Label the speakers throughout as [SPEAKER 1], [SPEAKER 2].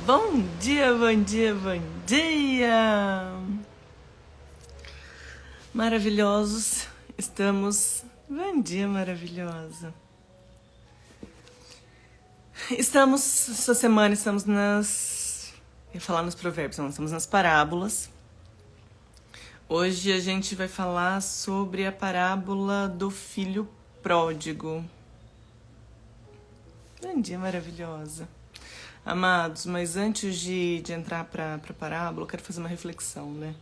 [SPEAKER 1] Bom dia, bom dia, bom dia! Maravilhosos, estamos... Bom dia, maravilhosa! Essa semana estamos ia falar nos provérbios, não, estamos nas parábolas. Hoje a gente vai falar sobre a parábola do filho pródigo. Bom dia, maravilhosa! Amados, mas antes de entrar para a parábola, eu quero fazer uma reflexão, né?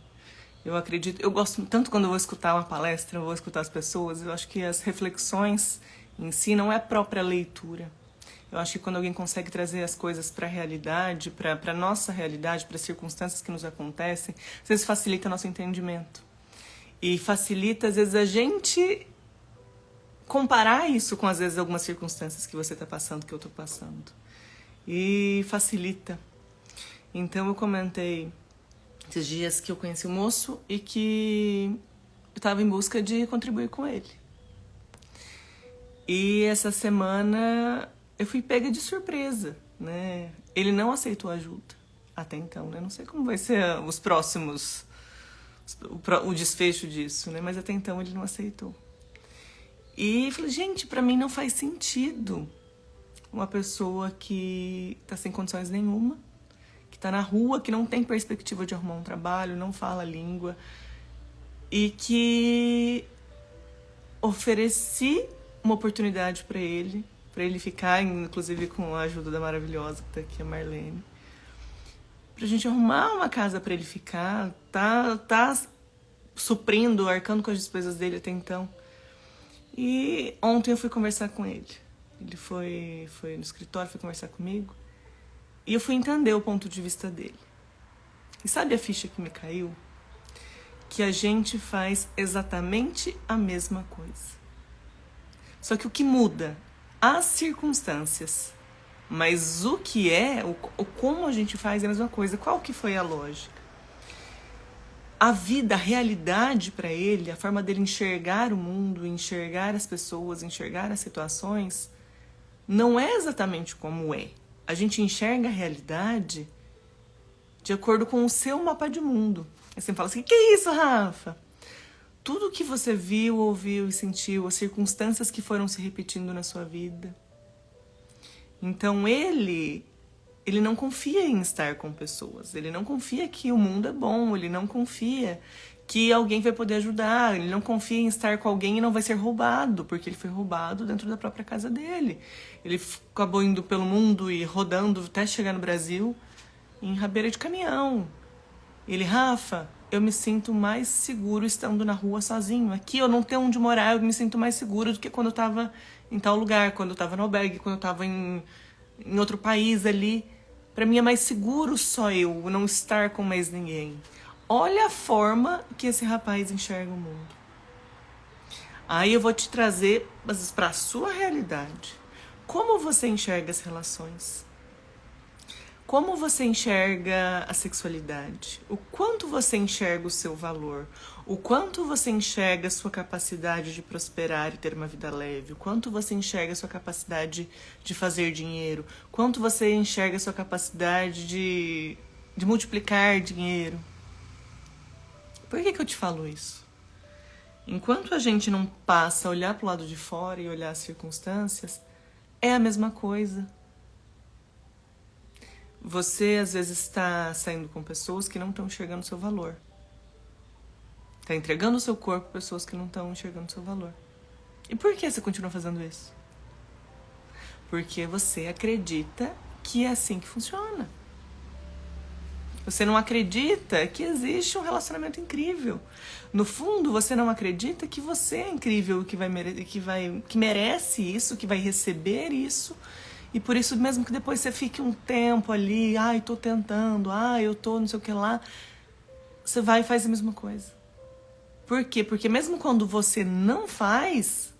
[SPEAKER 1] Eu gosto tanto quando eu vou escutar uma palestra, eu vou escutar as pessoas, eu acho que as reflexões em si não é a própria leitura. Eu acho que quando alguém consegue trazer as coisas para a realidade, para a nossa realidade, para as circunstâncias que nos acontecem, às vezes facilita nosso entendimento. E facilita, às vezes, a gente comparar isso com, às vezes, algumas circunstâncias que você está passando, que eu estou passando. E facilita. Então eu comentei esses dias que eu conheci o moço e que eu estava em busca de contribuir com ele. E essa semana eu fui pega de surpresa, né? Ele não aceitou ajuda até então, né? Não sei como vai ser os próximos, o desfecho disso, né? Mas até então ele não aceitou. E falei, gente, pra mim não faz sentido uma pessoa que tá sem condições nenhuma, que tá na rua, que não tem perspectiva de arrumar um trabalho, não fala a língua, e que ofereci uma oportunidade para ele ficar, inclusive com a ajuda da maravilhosa que tá aqui, a Marlene, pra gente arrumar uma casa para ele ficar, tá suprindo, arcando com as despesas dele até então. E ontem eu fui conversar com ele. Ele foi no escritório, foi conversar comigo. E eu fui entender o ponto de vista dele. E sabe a ficha que me caiu? Que a gente faz exatamente a mesma coisa. Só que o que muda? As circunstâncias. Mas o que o como a gente faz é a mesma coisa. Qual que foi a lógica? A vida, a realidade para ele, a forma dele enxergar o mundo, enxergar as pessoas, enxergar as situações, não é exatamente como é. A gente enxerga a realidade de acordo com o seu mapa de mundo. Aí você fala assim, que é isso, Rafa? Tudo que você viu, ouviu e sentiu, as circunstâncias que foram se repetindo na sua vida. Então ele não confia em estar com pessoas, ele não confia que o mundo é bom, ele não confia que alguém vai poder ajudar, ele não confia em estar com alguém e não vai ser roubado, porque ele foi roubado dentro da própria casa dele. Ele acabou indo pelo mundo e rodando até chegar no Brasil em rabeira de caminhão. Ele, Rafa, eu me sinto mais seguro estando na rua sozinho. Aqui eu não tenho onde morar, eu me sinto mais seguro do que quando eu estava em tal lugar, quando eu estava no albergue, quando eu estava em outro país ali. Para mim é mais seguro só eu não estar com mais ninguém. Olha a forma que esse rapaz enxerga o mundo. Aí eu vou te trazer para a sua realidade. Como você enxerga as relações? Como você enxerga a sexualidade? O quanto você enxerga o seu valor? O quanto você enxerga a sua capacidade de prosperar e ter uma vida leve? O quanto você enxerga a sua capacidade de fazer dinheiro? Quanto você enxerga a sua capacidade de multiplicar dinheiro? Por que eu te falo isso? Enquanto a gente não passa a olhar para o lado de fora e olhar as circunstâncias, é a mesma coisa. Você, às vezes, está saindo com pessoas que não estão enxergando o seu valor. Está entregando o seu corpo para pessoas que não estão enxergando o seu valor. E por que você continua fazendo isso? Porque você acredita que é assim que funciona. Você não acredita que existe um relacionamento incrível. No fundo, você não acredita que você é incrível, que merece isso, que vai receber isso. E por isso, mesmo que depois você fique um tempo ali, tô tentando, eu tô não sei o que lá, você vai e faz a mesma coisa. Por quê? Porque mesmo quando você não faz,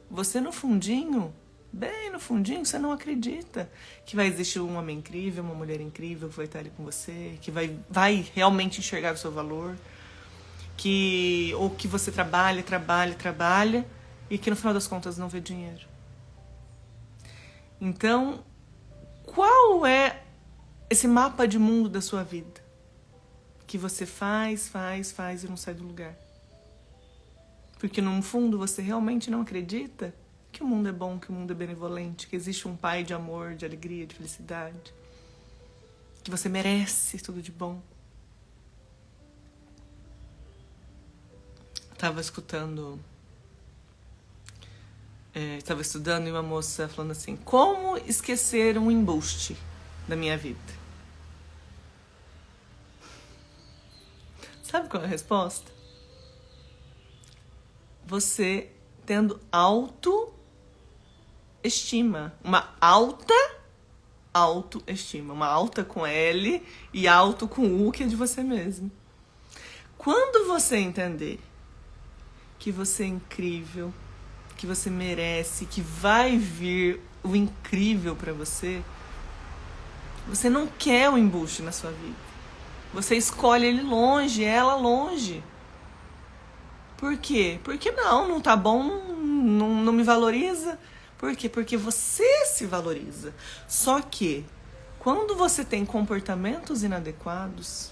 [SPEAKER 1] você no fundinho, bem no fundinho, você não acredita que vai existir um homem incrível, uma mulher incrível que vai estar ali com você, que vai realmente enxergar o seu valor, ou que você trabalha e que no final das contas não vê dinheiro. Então, qual é esse mapa de mundo da sua vida, que você faz e não sai do lugar. Porque no fundo você realmente não acredita que o mundo é bom, que o mundo é benevolente, que existe um pai de amor, de alegria, de felicidade, que você merece tudo de bom. Estava estudando e uma moça falando assim: como esquecer um embuste da minha vida? Sabe qual é a resposta? Você tendo autoestima, uma alta autoestima, uma alta com L e alto com U, que é de você mesmo. Quando você entender que você é incrível, que você merece, que vai vir o incrível pra você, você não quer o embuste na sua vida. Você escolhe ele longe, ela longe. Por quê? Porque não tá bom, não me valoriza. Por quê? Porque você se valoriza. Só que, quando você tem comportamentos inadequados,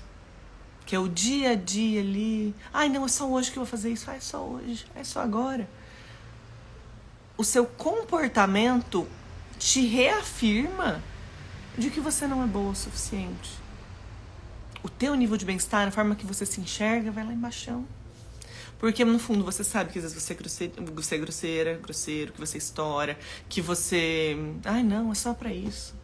[SPEAKER 1] que é o dia a dia ali, ai não, é só hoje que eu vou fazer isso, é só hoje, é só agora. O seu comportamento te reafirma de que você não é boa o suficiente. O teu nível de bem-estar, a forma que você se enxerga, vai lá embaixo. Porque no fundo você sabe que às vezes você é grosseiro, que você estoura, que você... ai não, é só pra isso.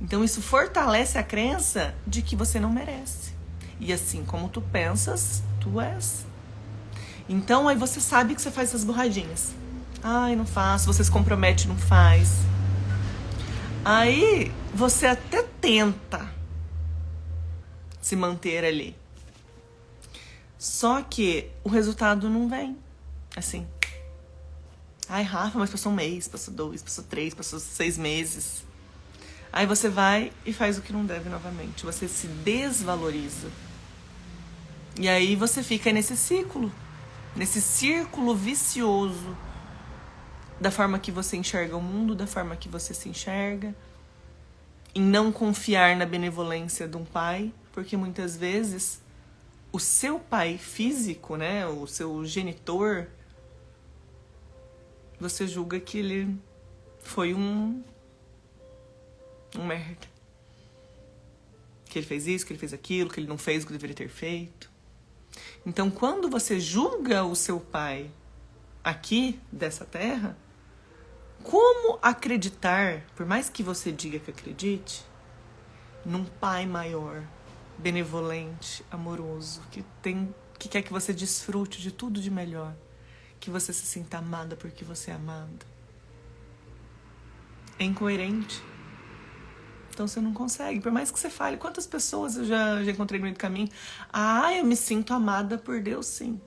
[SPEAKER 1] Então isso fortalece a crença de que você não merece. E assim como tu pensas, tu és. Então aí você sabe que você faz essas borradinhas. Ai, não faço, você se compromete, não faz. Aí você até tenta se manter ali. Só que o resultado não vem. Assim. Ai, Rafa, mas passou um mês, passou 2, passou 3, passou 6 meses. Aí você vai e faz o que não deve novamente. Você se desvaloriza. E aí você fica nesse círculo vicioso da forma que você enxerga o mundo, da forma que você se enxerga, em não confiar na benevolência de um pai, porque muitas vezes o seu pai físico, né, o seu genitor, você julga que ele foi um merda. Que ele fez isso, que ele fez aquilo, que ele não fez o que deveria ter feito. Então, quando você julga o seu pai aqui, dessa terra, como acreditar, por mais que você diga que acredite, num pai maior, benevolente, amoroso, que quer que você desfrute de tudo de melhor, que você se sinta amada porque você é amada? É incoerente. Então você não consegue, por mais que você fale. Quantas pessoas eu já encontrei no meio do caminho? Ah, eu me sinto amada por Deus, sim.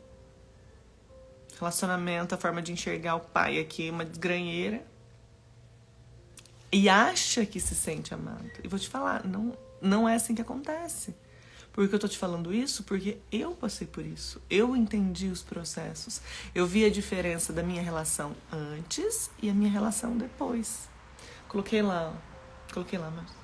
[SPEAKER 1] Relacionamento, a forma de enxergar o pai aqui, uma desgranheira. E acha que se sente amado. E vou te falar, não é assim que acontece. Por que eu tô te falando isso? Porque eu passei por isso. Eu entendi os processos. Eu vi a diferença da minha relação antes e a minha relação depois. Coloquei lá, mas...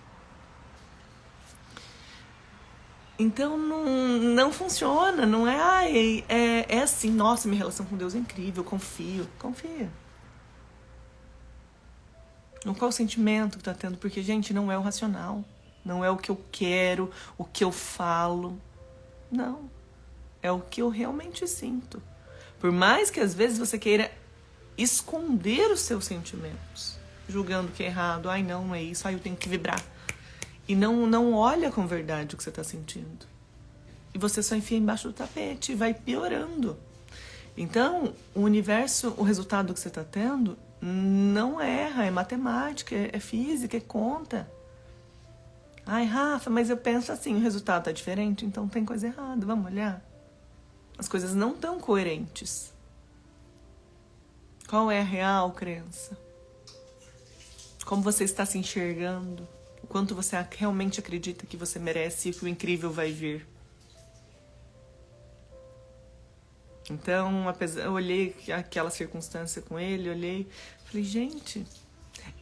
[SPEAKER 1] Então não funciona, não é, é assim, nossa, minha relação com Deus é incrível, confia. No qual sentimento que tá tendo, porque, gente, não é o racional, não é o que eu quero, o que eu falo, não, é o que eu realmente sinto. Por mais que às vezes você queira esconder os seus sentimentos, julgando que é errado, ai não é isso, ai eu tenho que vibrar. E não olha com verdade o que você está sentindo. E você só enfia embaixo do tapete e vai piorando. Então, o universo, o resultado que você está tendo, não erra, é matemática, é física, é conta. Ai, Rafa, mas eu penso assim, o resultado está diferente, então tem coisa errada, vamos olhar. As coisas não estão coerentes. Qual é a real crença? Como você está se enxergando? O quanto você realmente acredita que você merece e que o incrível vai vir. Então, eu olhei aquela circunstância com ele, falei, gente,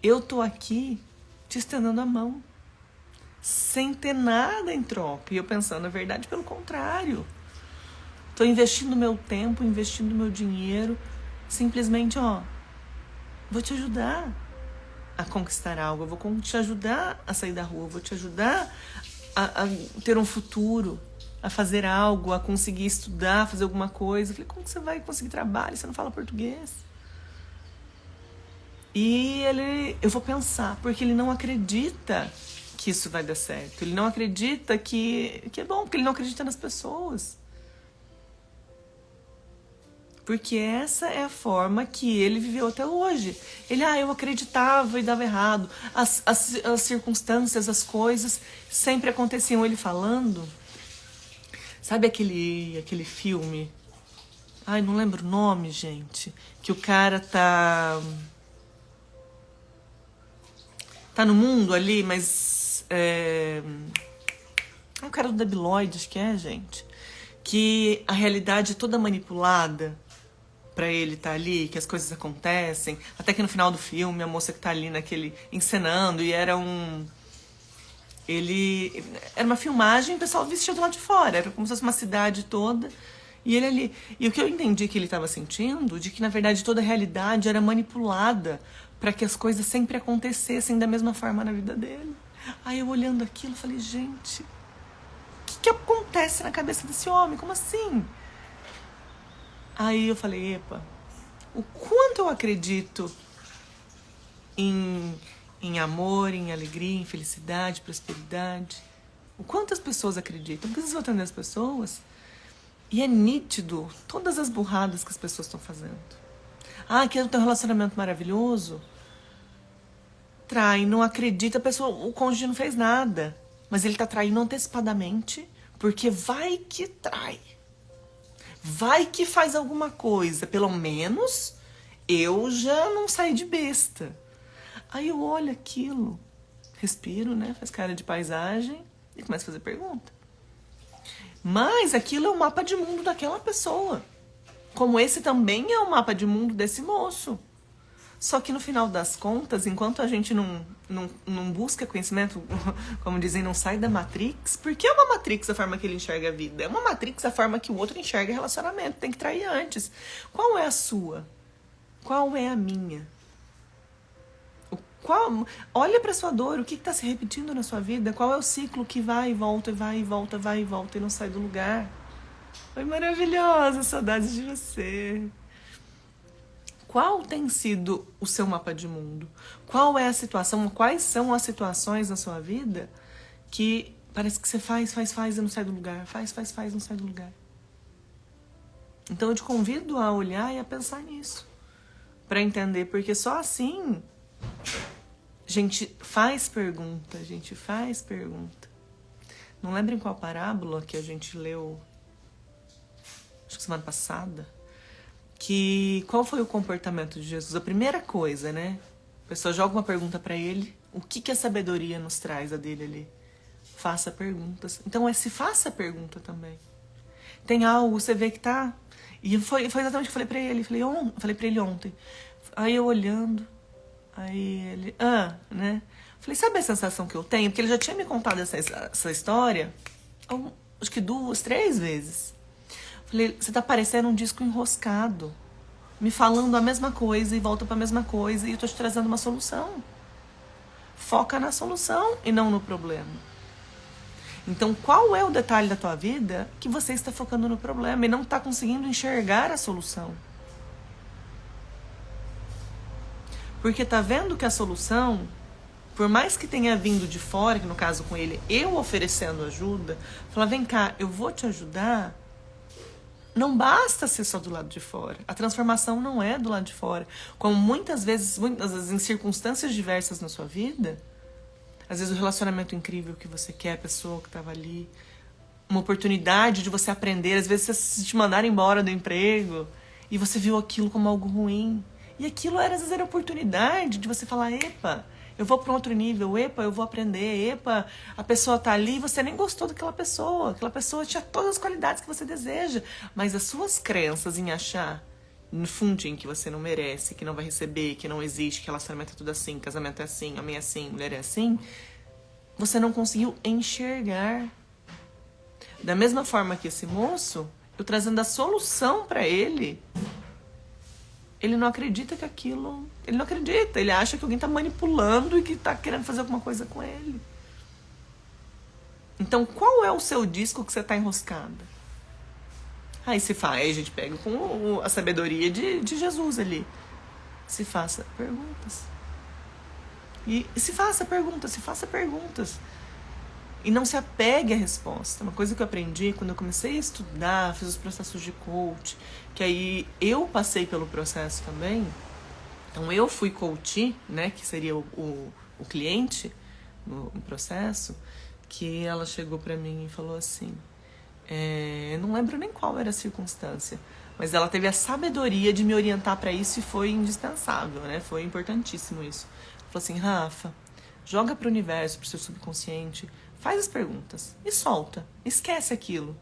[SPEAKER 1] eu tô aqui te estendendo a mão. sem ter nada em troca. E eu pensando, na verdade, pelo contrário. Tô investindo meu tempo, investindo meu dinheiro, simplesmente, vou te ajudar a conquistar algo, eu vou te ajudar a sair da rua, eu vou te ajudar a ter um futuro, a fazer algo, a conseguir estudar, fazer alguma coisa. Eu falei, como que você vai conseguir trabalho? Você não fala português. E eu vou pensar, porque ele não acredita que isso vai dar certo. Ele não acredita que é bom, porque ele não acredita nas pessoas. Porque essa é a forma que ele viveu até hoje. Ele, eu acreditava e dava errado. As circunstâncias, as coisas sempre aconteciam. Ele falando, sabe aquele filme? Não lembro o nome, gente. Que o cara tá no mundo ali, mas... o cara do Debi Lloyd, acho que gente. Que a realidade é toda manipulada pra ele tá ali, que as coisas acontecem. Até que no final do filme, a moça que tá ali encenando, e era uma filmagem, o pessoal vestia do lado de fora, era como se fosse uma cidade toda, e ele ali. E o que eu entendi que ele estava sentindo, de que na verdade toda a realidade era manipulada para que as coisas sempre acontecessem da mesma forma na vida dele. Aí eu olhando aquilo, falei, gente, o que acontece na cabeça desse homem? Como assim? Aí eu falei, epa, o quanto eu acredito em amor, em alegria, em felicidade, prosperidade. O quanto as pessoas acreditam. Porque vocês vão atender as pessoas e é nítido todas as burradas que as pessoas estão fazendo. Que é um relacionamento maravilhoso. Trai, não acredita, o cônjuge não fez nada. Mas ele tá traindo antecipadamente, porque vai que trai. Vai que faz alguma coisa. Pelo menos eu já não saí de besta. Aí eu olho aquilo, respiro, né? Faz cara de paisagem e começo a fazer pergunta. Mas aquilo é o mapa de mundo daquela pessoa. Como esse também é o mapa de mundo desse moço. Só que no final das contas, enquanto a gente não busca conhecimento, como dizem, não sai da Matrix, porque é uma Matrix a forma que ele enxerga a vida. É uma Matrix a forma que o outro enxerga relacionamento. Tem que trair antes. Qual é a sua? Qual é a minha? Olha para sua dor, o que está se repetindo na sua vida? Qual é o ciclo que vai e volta, vai e volta, vai e volta e não sai do lugar? Foi maravilhosa, saudades de você. Qual tem sido o seu mapa de mundo? Qual é a situação, quais são as situações na sua vida que parece que você faz e não sai do lugar? Faz e não sai do lugar. Então eu te convido a olhar e a pensar nisso. Para entender, porque só assim a gente faz pergunta. Não lembro em qual parábola que a gente leu, acho que semana passada, qual foi o comportamento de Jesus? A primeira coisa, né? A pessoa joga uma pergunta para ele, o que a sabedoria nos traz, a dele ali? Faça perguntas. Então se faça pergunta também. Tem algo, você vê que tá... E foi exatamente o que eu falei pra ele. Falei pra ele ontem. Aí eu olhando, aí ele... né? Falei, sabe a sensação que eu tenho? Porque ele já tinha me contado essa história, acho que 2, 3 vezes. Falei, você tá parecendo um disco enroscado, me falando a mesma coisa e volta pra mesma coisa, e eu tô te trazendo uma solução. Foca na solução e não no problema. Então, qual é o detalhe da tua vida que você está focando no problema e não está conseguindo enxergar a solução? Porque tá vendo que a solução, por mais que tenha vindo de fora, que no caso com ele, eu oferecendo ajuda, falar, vem cá, eu vou te ajudar. Não basta ser só do lado de fora. A transformação não é do lado de fora. Como muitas vezes em circunstâncias diversas na sua vida, às vezes o relacionamento incrível que você quer, a pessoa que estava ali, uma oportunidade de você aprender, às vezes você te mandaram embora do emprego e você viu aquilo como algo ruim. E aquilo às vezes era a oportunidade de você falar, epa, eu vou para um outro nível, epa, eu vou aprender, epa, a pessoa tá ali e você nem gostou daquela pessoa tinha todas as qualidades que você deseja, mas as suas crenças em achar no fundinho que você não merece, que não vai receber, que não existe, que relacionamento é tudo assim, casamento é assim, homem é assim, mulher é assim, você não conseguiu enxergar. Da mesma forma que esse moço, eu trazendo a solução para ele não acredita que aquilo... Ele não acredita, ele acha que alguém tá manipulando e que tá querendo fazer alguma coisa com ele. Então, qual é o seu disco que você tá enroscada? Aí se faz, aí a gente pega com a sabedoria de Jesus ali. Se faça perguntas. E se faça perguntas. E não se apegue à resposta. Uma coisa que eu aprendi quando eu comecei a estudar, fiz os processos de coach, que aí eu passei pelo processo também. Então eu fui coach, né, que seria o cliente no processo, que ela chegou pra mim e falou assim, eu não lembro nem qual era a circunstância, mas ela teve a sabedoria de me orientar pra isso e foi indispensável, né, foi importantíssimo isso. Ela falou assim, Rafa, joga pro universo, pro seu subconsciente, faz as perguntas e solta, esquece aquilo.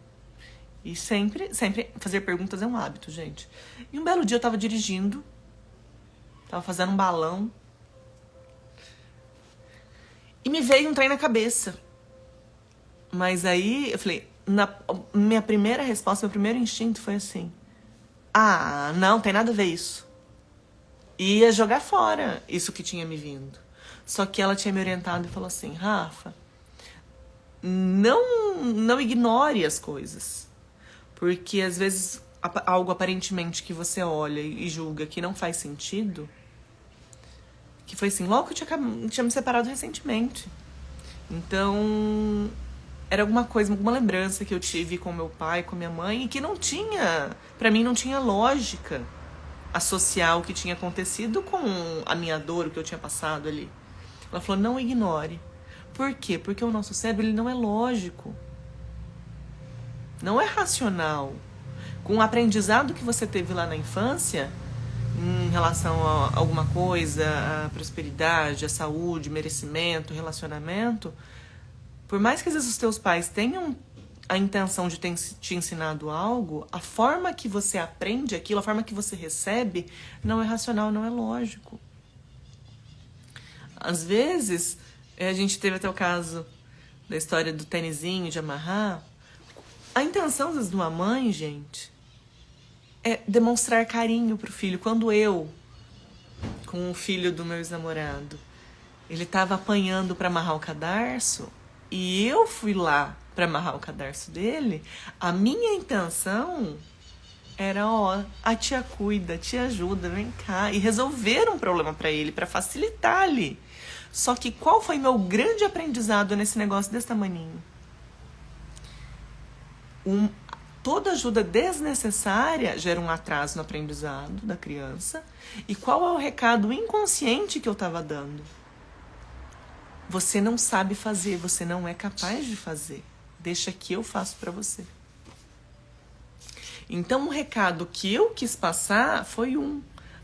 [SPEAKER 1] E sempre fazer perguntas é um hábito, gente. E um belo dia eu tava dirigindo, tava fazendo um balão, e me veio um trem na cabeça. Mas aí eu falei, minha primeira resposta, meu primeiro instinto foi assim, não tem nada a ver isso. E ia jogar fora isso que tinha me vindo. Só que ela tinha me orientado e falou assim, Rafa, não ignore as coisas. Porque às vezes algo aparentemente que você olha e julga que não faz sentido, que foi assim, logo que eu tinha me separado recentemente. Então, era alguma coisa, alguma lembrança que eu tive com meu pai, com minha mãe, e que não tinha, pra mim não tinha lógica associar o que tinha acontecido com a minha dor, o que eu tinha passado ali. Ela falou, não ignore. Por quê? Porque o nosso cérebro ele não é lógico. Não é racional. Com o aprendizado que você teve lá na infância, em relação a alguma coisa, a prosperidade, a saúde, merecimento, relacionamento, por mais que às vezes os teus pais tenham a intenção de ter te ensinado algo, a forma que você aprende aquilo, a forma que você recebe, não é racional, não é lógico. Às vezes, a gente teve até o caso da história do tênisinho, de amarrar. A intenção, às vezes, de uma mãe, gente, é demonstrar carinho pro filho. Quando eu, com o filho do meu ex-namorado, ele tava apanhando pra amarrar o cadarço, e eu fui lá pra amarrar o cadarço dele, a minha intenção era, a tia cuida, a tia ajuda, vem cá, e resolver um problema pra ele, pra facilitar ali. Só que qual foi meu grande aprendizado nesse negócio desse tamaninho? Toda ajuda desnecessária gera um atraso no aprendizado da criança. E qual é o recado inconsciente que eu estava dando? Você não sabe fazer, você não é capaz de fazer. Deixa que eu faço para você. Então o recado que eu quis passar foi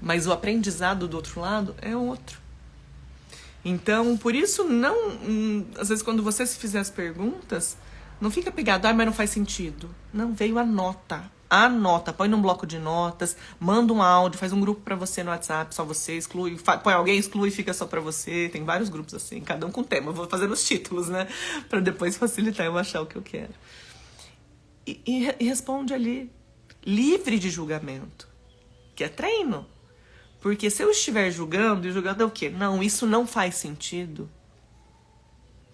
[SPEAKER 1] mas o aprendizado do outro lado é outro. Então, por isso, às vezes quando você se fizer as perguntas, não fica pegado, mas não faz sentido. Não, veio a nota. Anota, põe num bloco de notas, manda um áudio, faz um grupo pra você no WhatsApp, só você, exclui, põe alguém, exclui e fica só pra você. Tem vários grupos assim, cada um com tema. Eu vou fazendo os títulos, né? Pra depois facilitar eu achar o que eu quero. E responde ali, livre de julgamento, que é treino. Porque se eu estiver julgando, e julgando é o quê? Não, isso não faz sentido.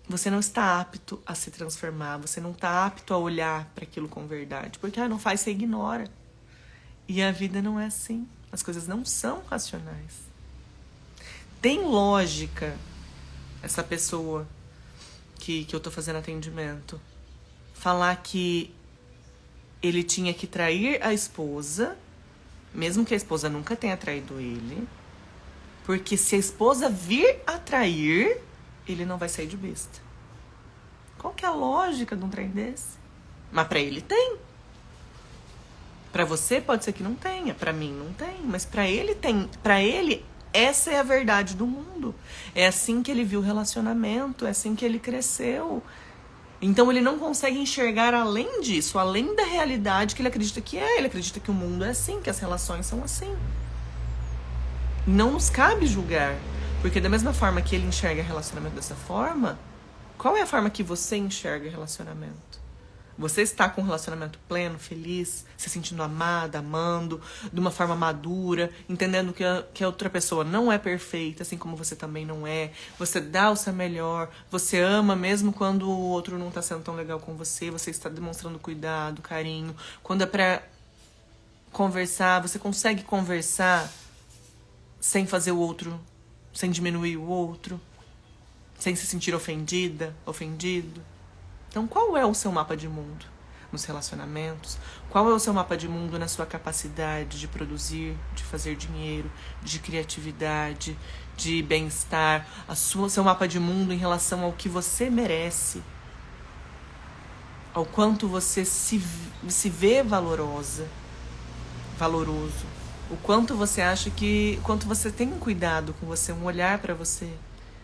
[SPEAKER 1] Você não está apto a se transformar, você não está apto a olhar para aquilo com verdade. Porque não faz, você ignora. E a vida não é assim. As coisas não são racionais. Tem lógica essa pessoa que eu tô fazendo atendimento falar que ele tinha que trair a esposa, mesmo que a esposa nunca tenha traído ele, porque se a esposa vir a trair, ele não vai sair de besta. Qual que é a lógica de um trem desse? Mas pra ele tem. Pra você pode ser que não tenha, pra mim não tem, mas pra ele tem. Pra ele, essa é a verdade do mundo. É assim que ele viu o relacionamento, é assim que ele cresceu. Então ele não consegue enxergar além disso, além da realidade que ele acredita que é. Ele acredita que o mundo é assim, que as relações são assim. Não nos cabe julgar, porque da mesma forma que ele enxerga relacionamento dessa forma, Qual é a forma que você enxerga relacionamento? Você está com um relacionamento pleno, feliz, se sentindo amada, amando, de uma forma madura, entendendo que a outra pessoa não é perfeita, assim como você também não é. Você dá o seu melhor, você ama mesmo quando o outro não está sendo tão legal com você, você está demonstrando cuidado, carinho. Quando é pra conversar, você consegue conversar sem fazer o outro, sem diminuir o outro, sem se sentir ofendida, ofendido. Então, qual é o seu mapa de mundo nos relacionamentos? Qual é o seu mapa de mundo na sua capacidade de produzir, de fazer dinheiro, de criatividade, de bem-estar? Seu mapa de mundo em relação ao que você merece, ao quanto você se vê valorosa, valoroso. O quanto você acha que... quanto você tem um cuidado com você, um olhar pra você,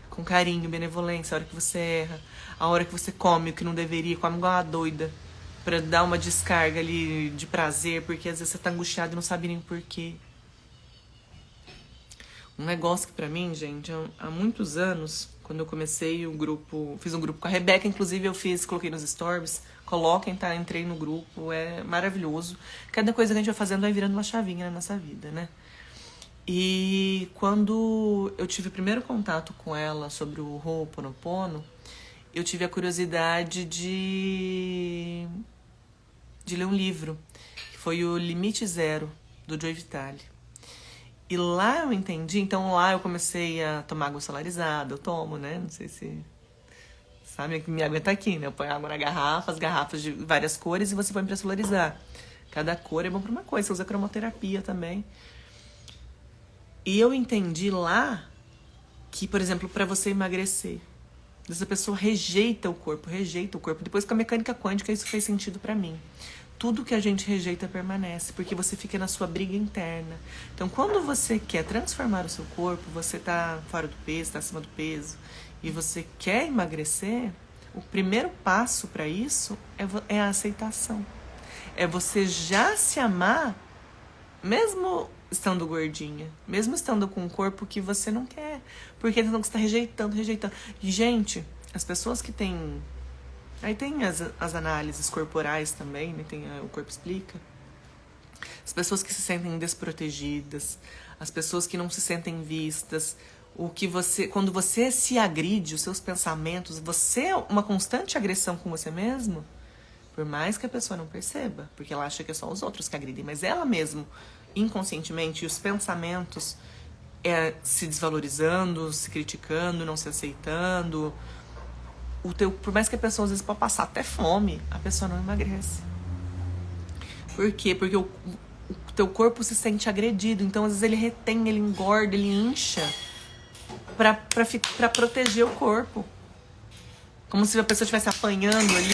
[SPEAKER 1] com carinho, benevolência, a hora que você erra, a hora que você come o que não deveria, come igual uma doida, pra dar uma descarga ali de prazer, porque às vezes você tá angustiado e não sabe nem o porquê. Um negócio que pra mim, gente, há muitos anos, quando eu comecei o grupo, fiz um grupo com a Rebeca, inclusive eu coloquei nos stories, coloquem, tá? Entrei no grupo, é maravilhoso. Cada coisa que a gente vai fazendo vai virando uma chavinha na nossa vida, né? E quando eu tive o primeiro contato com ela sobre o Ho'oponopono, eu tive a curiosidade de ler um livro, que foi o Limite Zero, do Joe Vitale. E lá eu entendi, então lá eu comecei a tomar água solarizada, eu tomo, né? Não sei se... sabe que minha água tá aqui, né? Eu ponho água na garrafa, as garrafas de várias cores, e você põe pra solarizar. Cada cor é bom pra uma coisa, você usa cromoterapia também. E eu entendi lá que, por exemplo, para você emagrecer, essa pessoa rejeita o corpo. Depois com a mecânica quântica isso fez sentido para mim. Tudo que a gente rejeita permanece, porque você fica na sua briga interna. Então, quando você quer transformar o seu corpo, você tá fora do peso, tá acima do peso, e você quer emagrecer, o primeiro passo para isso é a aceitação. É você já se amar, mesmo estando gordinha, mesmo estando com um corpo que você não quer, porque então você está rejeitando. E, gente, as pessoas que têm... aí tem as análises corporais também, né? Tem o Corpo Explica. As pessoas que se sentem desprotegidas, as pessoas que não se sentem vistas, quando você se agride, os seus pensamentos, você é uma constante agressão com você mesmo, por mais que a pessoa não perceba, porque ela acha que é só os outros que agridem, mas ela mesmo, inconscientemente, e os pensamentos se desvalorizando, se criticando, não se aceitando. Por mais que a pessoa às vezes pode passar até fome, a pessoa não emagrece. Por quê? Porque o teu corpo se sente agredido, então às vezes ele retém, ele engorda, ele incha pra proteger o corpo. Como se a pessoa estivesse apanhando ali.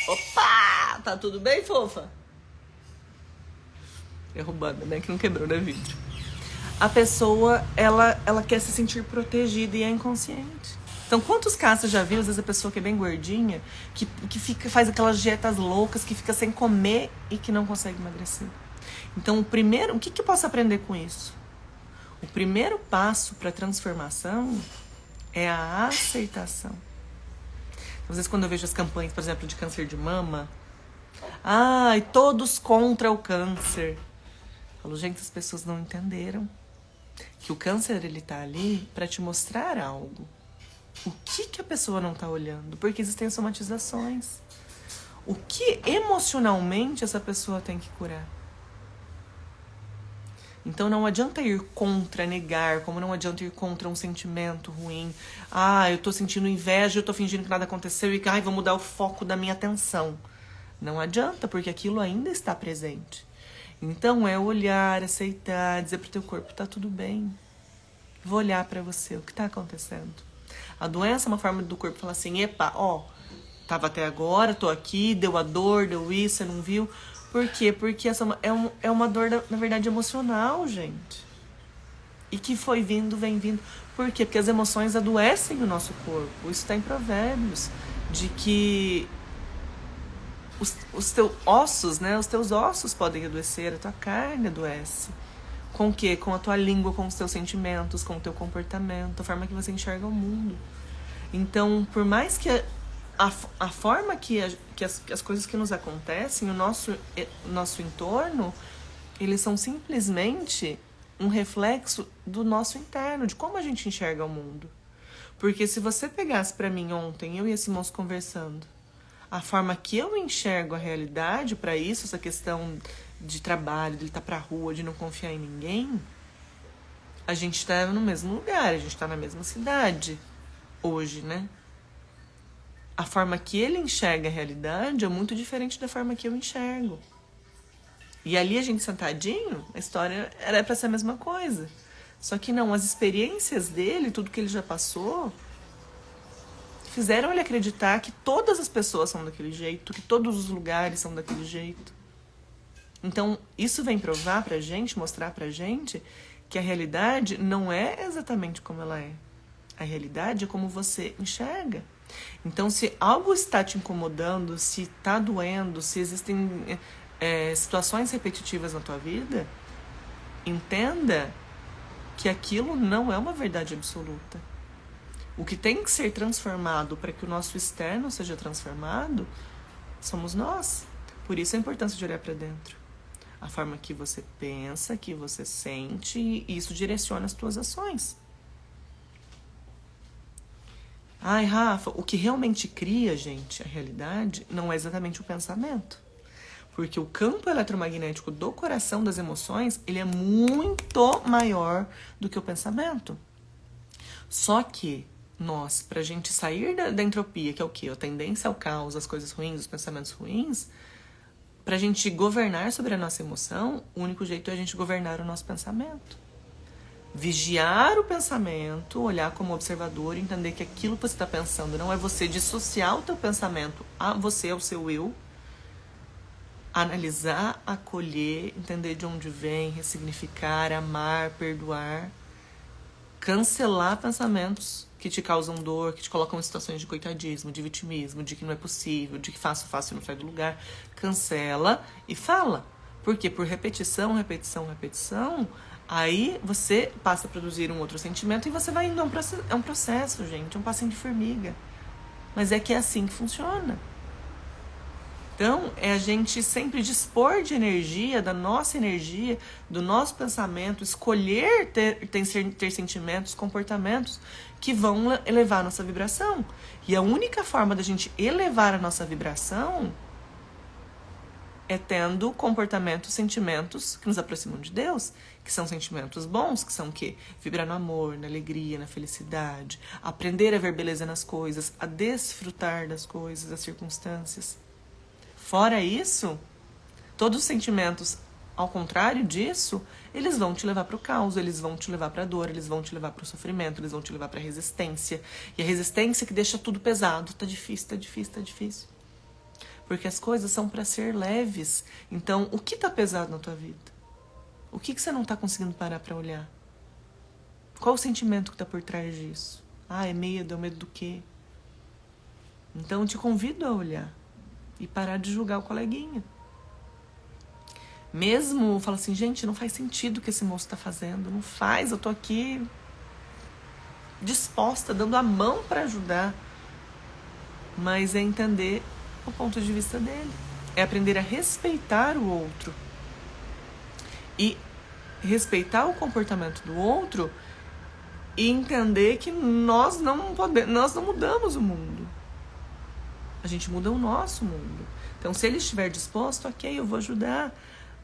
[SPEAKER 1] Opa! Tá tudo bem, fofa? Derrubando, né? Que não quebrou, né, vidro. A pessoa, ela quer se sentir protegida e é inconsciente. Então, quantos casos você já viu, às vezes a pessoa que é bem gordinha, que faz aquelas dietas loucas, que fica sem comer e que não consegue emagrecer. Então, o que eu posso aprender com isso? O primeiro passo para a transformação é a aceitação. Às vezes, quando eu vejo as campanhas, por exemplo, de câncer de mama, todos contra o câncer. Eu falo, gente, as pessoas não entenderam que o câncer, ele tá ali para te mostrar algo. O que a pessoa não tá olhando? Porque existem somatizações. O que emocionalmente essa pessoa tem que curar? Então não adianta ir contra, negar, como não adianta ir contra um sentimento ruim. Eu tô sentindo inveja, eu tô fingindo que nada aconteceu e vou mudar o foco da minha atenção. Não adianta, porque aquilo ainda está presente. Então é olhar, aceitar, dizer pro teu corpo, tá tudo bem. Vou olhar pra você, o que tá acontecendo? A doença é uma forma do corpo falar assim, tava até agora, tô aqui, deu a dor, deu isso, você não viu. Por quê? Porque essa é uma dor, na verdade, emocional, gente. E que vem vindo. Por quê? Porque as emoções adoecem o nosso corpo. Isso tá em Provérbios, de que os teus ossos, né? Os teus ossos podem adoecer, a tua carne adoece. Com o quê? Com a tua língua, com os teus sentimentos, com o teu comportamento, a forma que você enxerga o mundo. Então, por mais que a forma que as coisas que nos acontecem, o nosso entorno, eles são simplesmente um reflexo do nosso interno, de como a gente enxerga o mundo. Porque se você pegasse pra mim ontem, eu e esse moço conversando, a forma que eu enxergo a realidade para isso, essa questão de trabalho, de ele estar pra rua, de não confiar em ninguém, a gente tá no mesmo lugar, a gente tá na mesma cidade hoje, né? A forma que ele enxerga a realidade é muito diferente da forma que eu enxergo. E ali a gente sentadinho, a história era pra ser a mesma coisa. Só que não, as experiências dele, tudo que ele já passou, fizeram ele acreditar que todas as pessoas são daquele jeito, que todos os lugares são daquele jeito. Então, isso vem provar pra gente, mostrar pra gente que a realidade não é exatamente como ela é. A realidade é como você enxerga. Então, se algo está te incomodando, se está doendo, se existem situações repetitivas na tua vida, entenda que aquilo não é uma verdade absoluta. O que tem que ser transformado para que o nosso externo seja transformado somos nós. Por isso a importância de olhar para dentro. A forma que você pensa, que você sente, e isso direciona as tuas ações. Ai, Rafa, o que realmente cria, gente, a realidade não é exatamente o pensamento. Porque o campo eletromagnético do coração das emoções, ele é muito maior do que o pensamento. Só que nós, pra gente sair da entropia, que é o quê? A tendência ao caos, as coisas ruins, os pensamentos ruins, pra gente governar sobre a nossa emoção, o único jeito é a gente governar o nosso pensamento. Vigiar o pensamento, olhar como observador, entender que aquilo que você está pensando não é você, dissociar o teu pensamento a você, ao seu eu, analisar, acolher, entender de onde vem, ressignificar, amar, perdoar, cancelar pensamentos que te causam dor, que te colocam em situações de coitadismo, de vitimismo, de que não é possível, de que faço e não sai do lugar. Cancela e fala. Por quê? Por repetição, aí você passa a produzir um outro sentimento e você vai indo. É um processo, gente, é um passinho de formiga. Mas é que é assim que funciona. Então, é a gente sempre dispor de energia, da nossa energia, do nosso pensamento, escolher ter sentimentos, comportamentos que vão elevar a nossa vibração. E a única forma da gente elevar a nossa vibração é tendo comportamentos, sentimentos que nos aproximam de Deus, que são sentimentos bons, que são o quê? Vibrar no amor, na alegria, na felicidade, aprender a ver beleza nas coisas, a desfrutar das coisas, das circunstâncias. Fora isso, todos os sentimentos, ao contrário disso, eles vão te levar para o caos, eles vão te levar para a dor, eles vão te levar para o sofrimento, eles vão te levar para a resistência. E a resistência que deixa tudo pesado. Tá difícil. Porque as coisas são para ser leves. Então, o que tá pesado na tua vida? O que você não tá conseguindo parar para olhar? Qual o sentimento que tá por trás disso? Ah, é medo do quê? Então, eu te convido a olhar. E parar de julgar o coleguinha. Mesmo, fala assim, gente, não faz sentido o que esse moço tá fazendo. Não faz, eu tô aqui disposta, dando a mão para ajudar. Mas é entender o ponto de vista dele. É aprender a respeitar o outro. E respeitar o comportamento do outro e entender que nós não mudamos o mundo. A gente muda o nosso mundo. Então, se ele estiver disposto, ok, eu vou ajudar.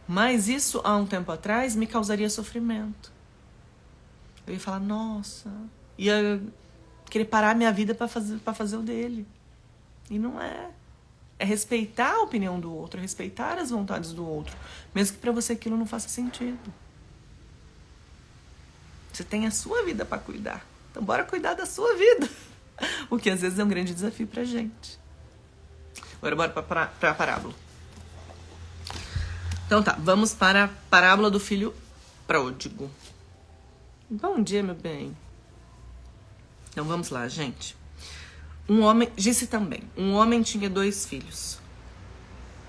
[SPEAKER 1] Mas isso, há um tempo atrás, me causaria sofrimento. Eu ia falar, nossa, ia querer parar minha vida para fazer o dele. E não é. É respeitar a opinião do outro, é respeitar as vontades do outro, mesmo que para você aquilo não faça sentido. Você tem a sua vida para cuidar. Então, bora cuidar da sua vida. O que às vezes é um grande desafio pra gente. Agora bora para a parábola. Então tá, vamos para a parábola do filho pródigo. Bom dia, meu bem. Então vamos lá, gente. Disse também, um homem tinha 2 filhos.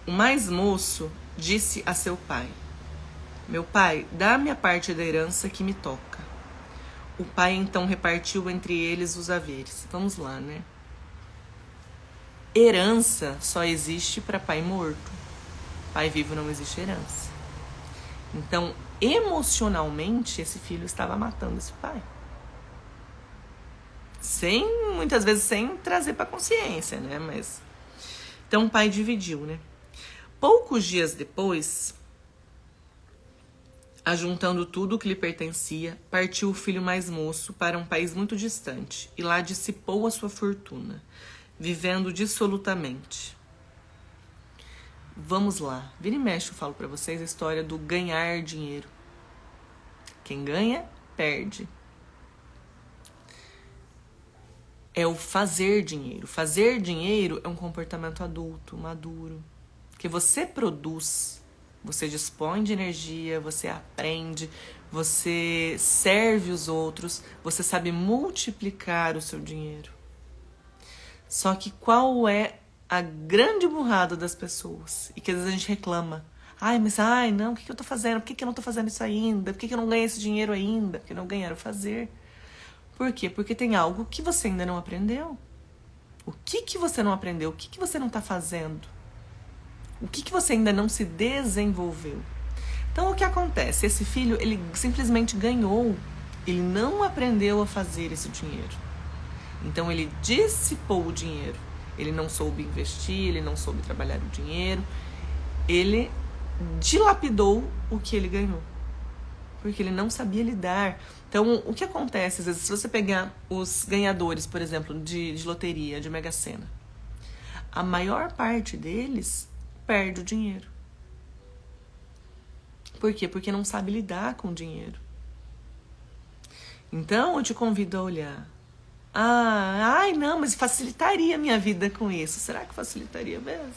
[SPEAKER 1] O mais moço disse a seu pai, meu pai, dá-me a parte da herança que me toca. O pai então repartiu entre eles os haveres. Vamos lá, né? Herança só existe para pai morto. Pai vivo não existe herança. Então, emocionalmente, esse filho estava matando esse pai. Muitas vezes sem trazer para consciência, né? Mas então o pai dividiu, né? Poucos dias depois, ajuntando tudo o que lhe pertencia, partiu o filho mais moço para um país muito distante e lá dissipou a sua fortuna, vivendo dissolutamente. Vamos lá. Vira e mexe, eu falo para vocês a história do ganhar dinheiro. Quem ganha, perde. É o fazer dinheiro. Fazer dinheiro é um comportamento adulto, maduro. Que você produz, você dispõe de energia, você aprende, você serve os outros, você sabe multiplicar o seu dinheiro. Só que qual é a grande burrada das pessoas? E que às vezes a gente reclama. Não, o que eu tô fazendo? Por que eu não tô fazendo isso ainda? Por que eu não ganhei esse dinheiro ainda? Porque não ganharam fazer. Por quê? Porque tem algo que você ainda não aprendeu. O que você não aprendeu? O que você não está fazendo? O que você ainda não se desenvolveu? Então, o que acontece? Esse filho, ele simplesmente ganhou. Ele não aprendeu a fazer esse dinheiro. Então, ele dissipou o dinheiro. Ele não soube investir, ele não soube trabalhar o dinheiro. Ele dilapidou o que ele ganhou. Porque ele não sabia lidar. Então, o que acontece, às vezes, se você pegar os ganhadores, por exemplo, de loteria, de Mega Sena, a maior parte deles perde o dinheiro. Por quê? Porque não sabe lidar com o dinheiro. Então, eu te convido a olhar. Não, mas facilitaria a minha vida com isso. Será que facilitaria mesmo?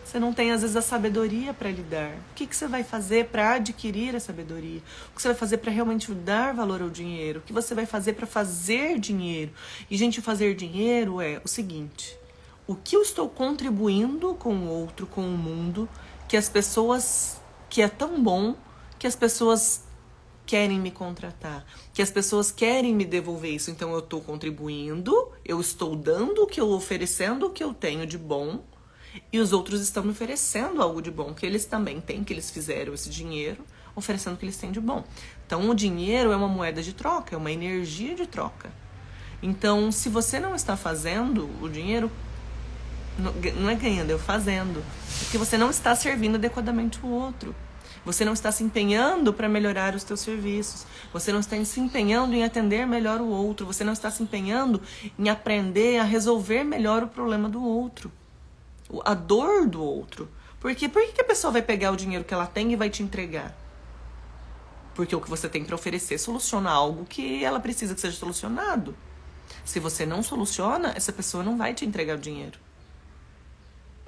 [SPEAKER 1] Você não tem, às vezes, a sabedoria para lidar. O que você vai fazer para adquirir a sabedoria? O que você vai fazer para realmente dar valor ao dinheiro? O que você vai fazer para fazer dinheiro? E, gente, fazer dinheiro é o seguinte. O que eu estou contribuindo com o outro, com o mundo, que as pessoas... que é tão bom que as pessoas querem me contratar, que as pessoas querem me devolver isso. Então, eu estou contribuindo, eu estou dando o que eu oferecendo o que eu tenho de bom, e os outros estão me oferecendo algo de bom, que eles também têm, que eles fizeram esse dinheiro, oferecendo o que eles têm de bom. Então, o dinheiro é uma moeda de troca, é uma energia de troca. Então, se você não está fazendo o dinheiro, não é ganhando, é fazendo. Porque você não está servindo adequadamente o outro. Você não está se empenhando para melhorar os teus serviços. Você não está se empenhando em atender melhor o outro. Você não está se empenhando em aprender a resolver melhor o problema do outro. A dor do outro. Porque por que a pessoa vai pegar o dinheiro que ela tem e vai te entregar? Porque o que você tem para oferecer soluciona algo que ela precisa que seja solucionado. Se você não soluciona, essa pessoa não vai te entregar o dinheiro.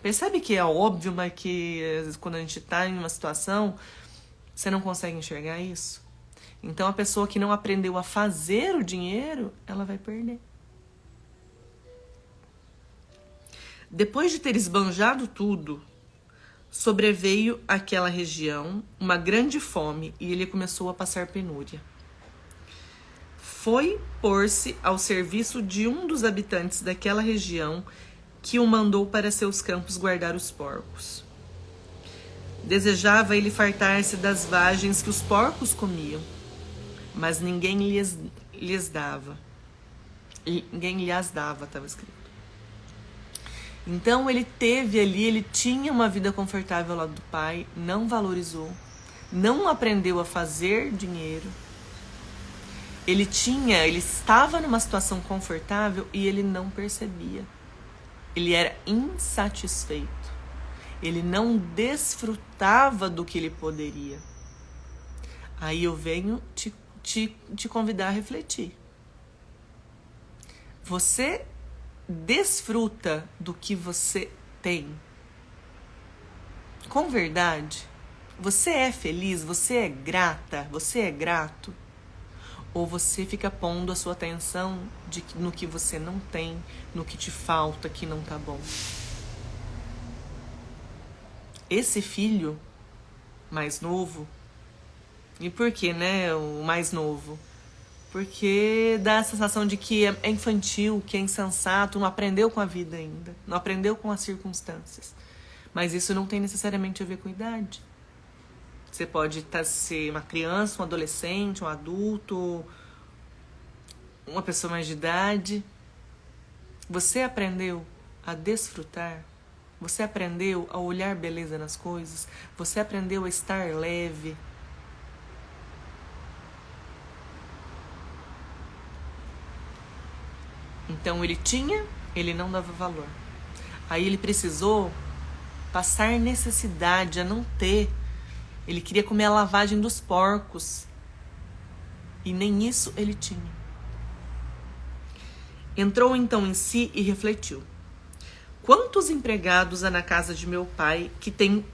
[SPEAKER 1] Percebe que é óbvio, mas que às vezes, quando a gente está em uma situação, você não consegue enxergar isso? Então a pessoa que não aprendeu a fazer o dinheiro, ela vai perder. Depois de ter esbanjado tudo, sobreveio àquela região uma grande fome e ele começou a passar penúria. Foi pôr-se ao serviço de um dos habitantes daquela região que o mandou para seus campos guardar os porcos. Desejava ele fartar-se das vagens que os porcos comiam, mas ninguém lhes dava. Ninguém lhes dava, estava escrito. Então ele teve ali, ele tinha uma vida confortável ao lado do pai, não valorizou, não aprendeu a fazer dinheiro. Ele estava numa situação confortável e ele não percebia. Ele era insatisfeito. Ele não desfrutava do que ele poderia. Aí eu venho te convidar a refletir. Você desfruta do que você tem? Com verdade? Você é feliz? Você é grata? Você é grato? Ou você fica pondo a sua atenção no que você não tem, no que te falta, que não tá bom? Esse filho mais novo, e por que, né, o mais novo? Porque dá a sensação de que é infantil, que é insensato, não aprendeu com a vida ainda, não aprendeu com as circunstâncias. Mas isso não tem necessariamente a ver com idade. Você pode ser uma criança, um adolescente, um adulto, uma pessoa mais de idade. Você aprendeu a desfrutar? Você aprendeu a olhar beleza nas coisas? Você aprendeu a estar leve? Então ele tinha, ele não dava valor. Aí ele precisou passar necessidade a não ter. Ele queria comer a lavagem dos porcos. E nem isso ele tinha. Entrou então em si e refletiu. Quantos empregados há na casa de meu pai que tem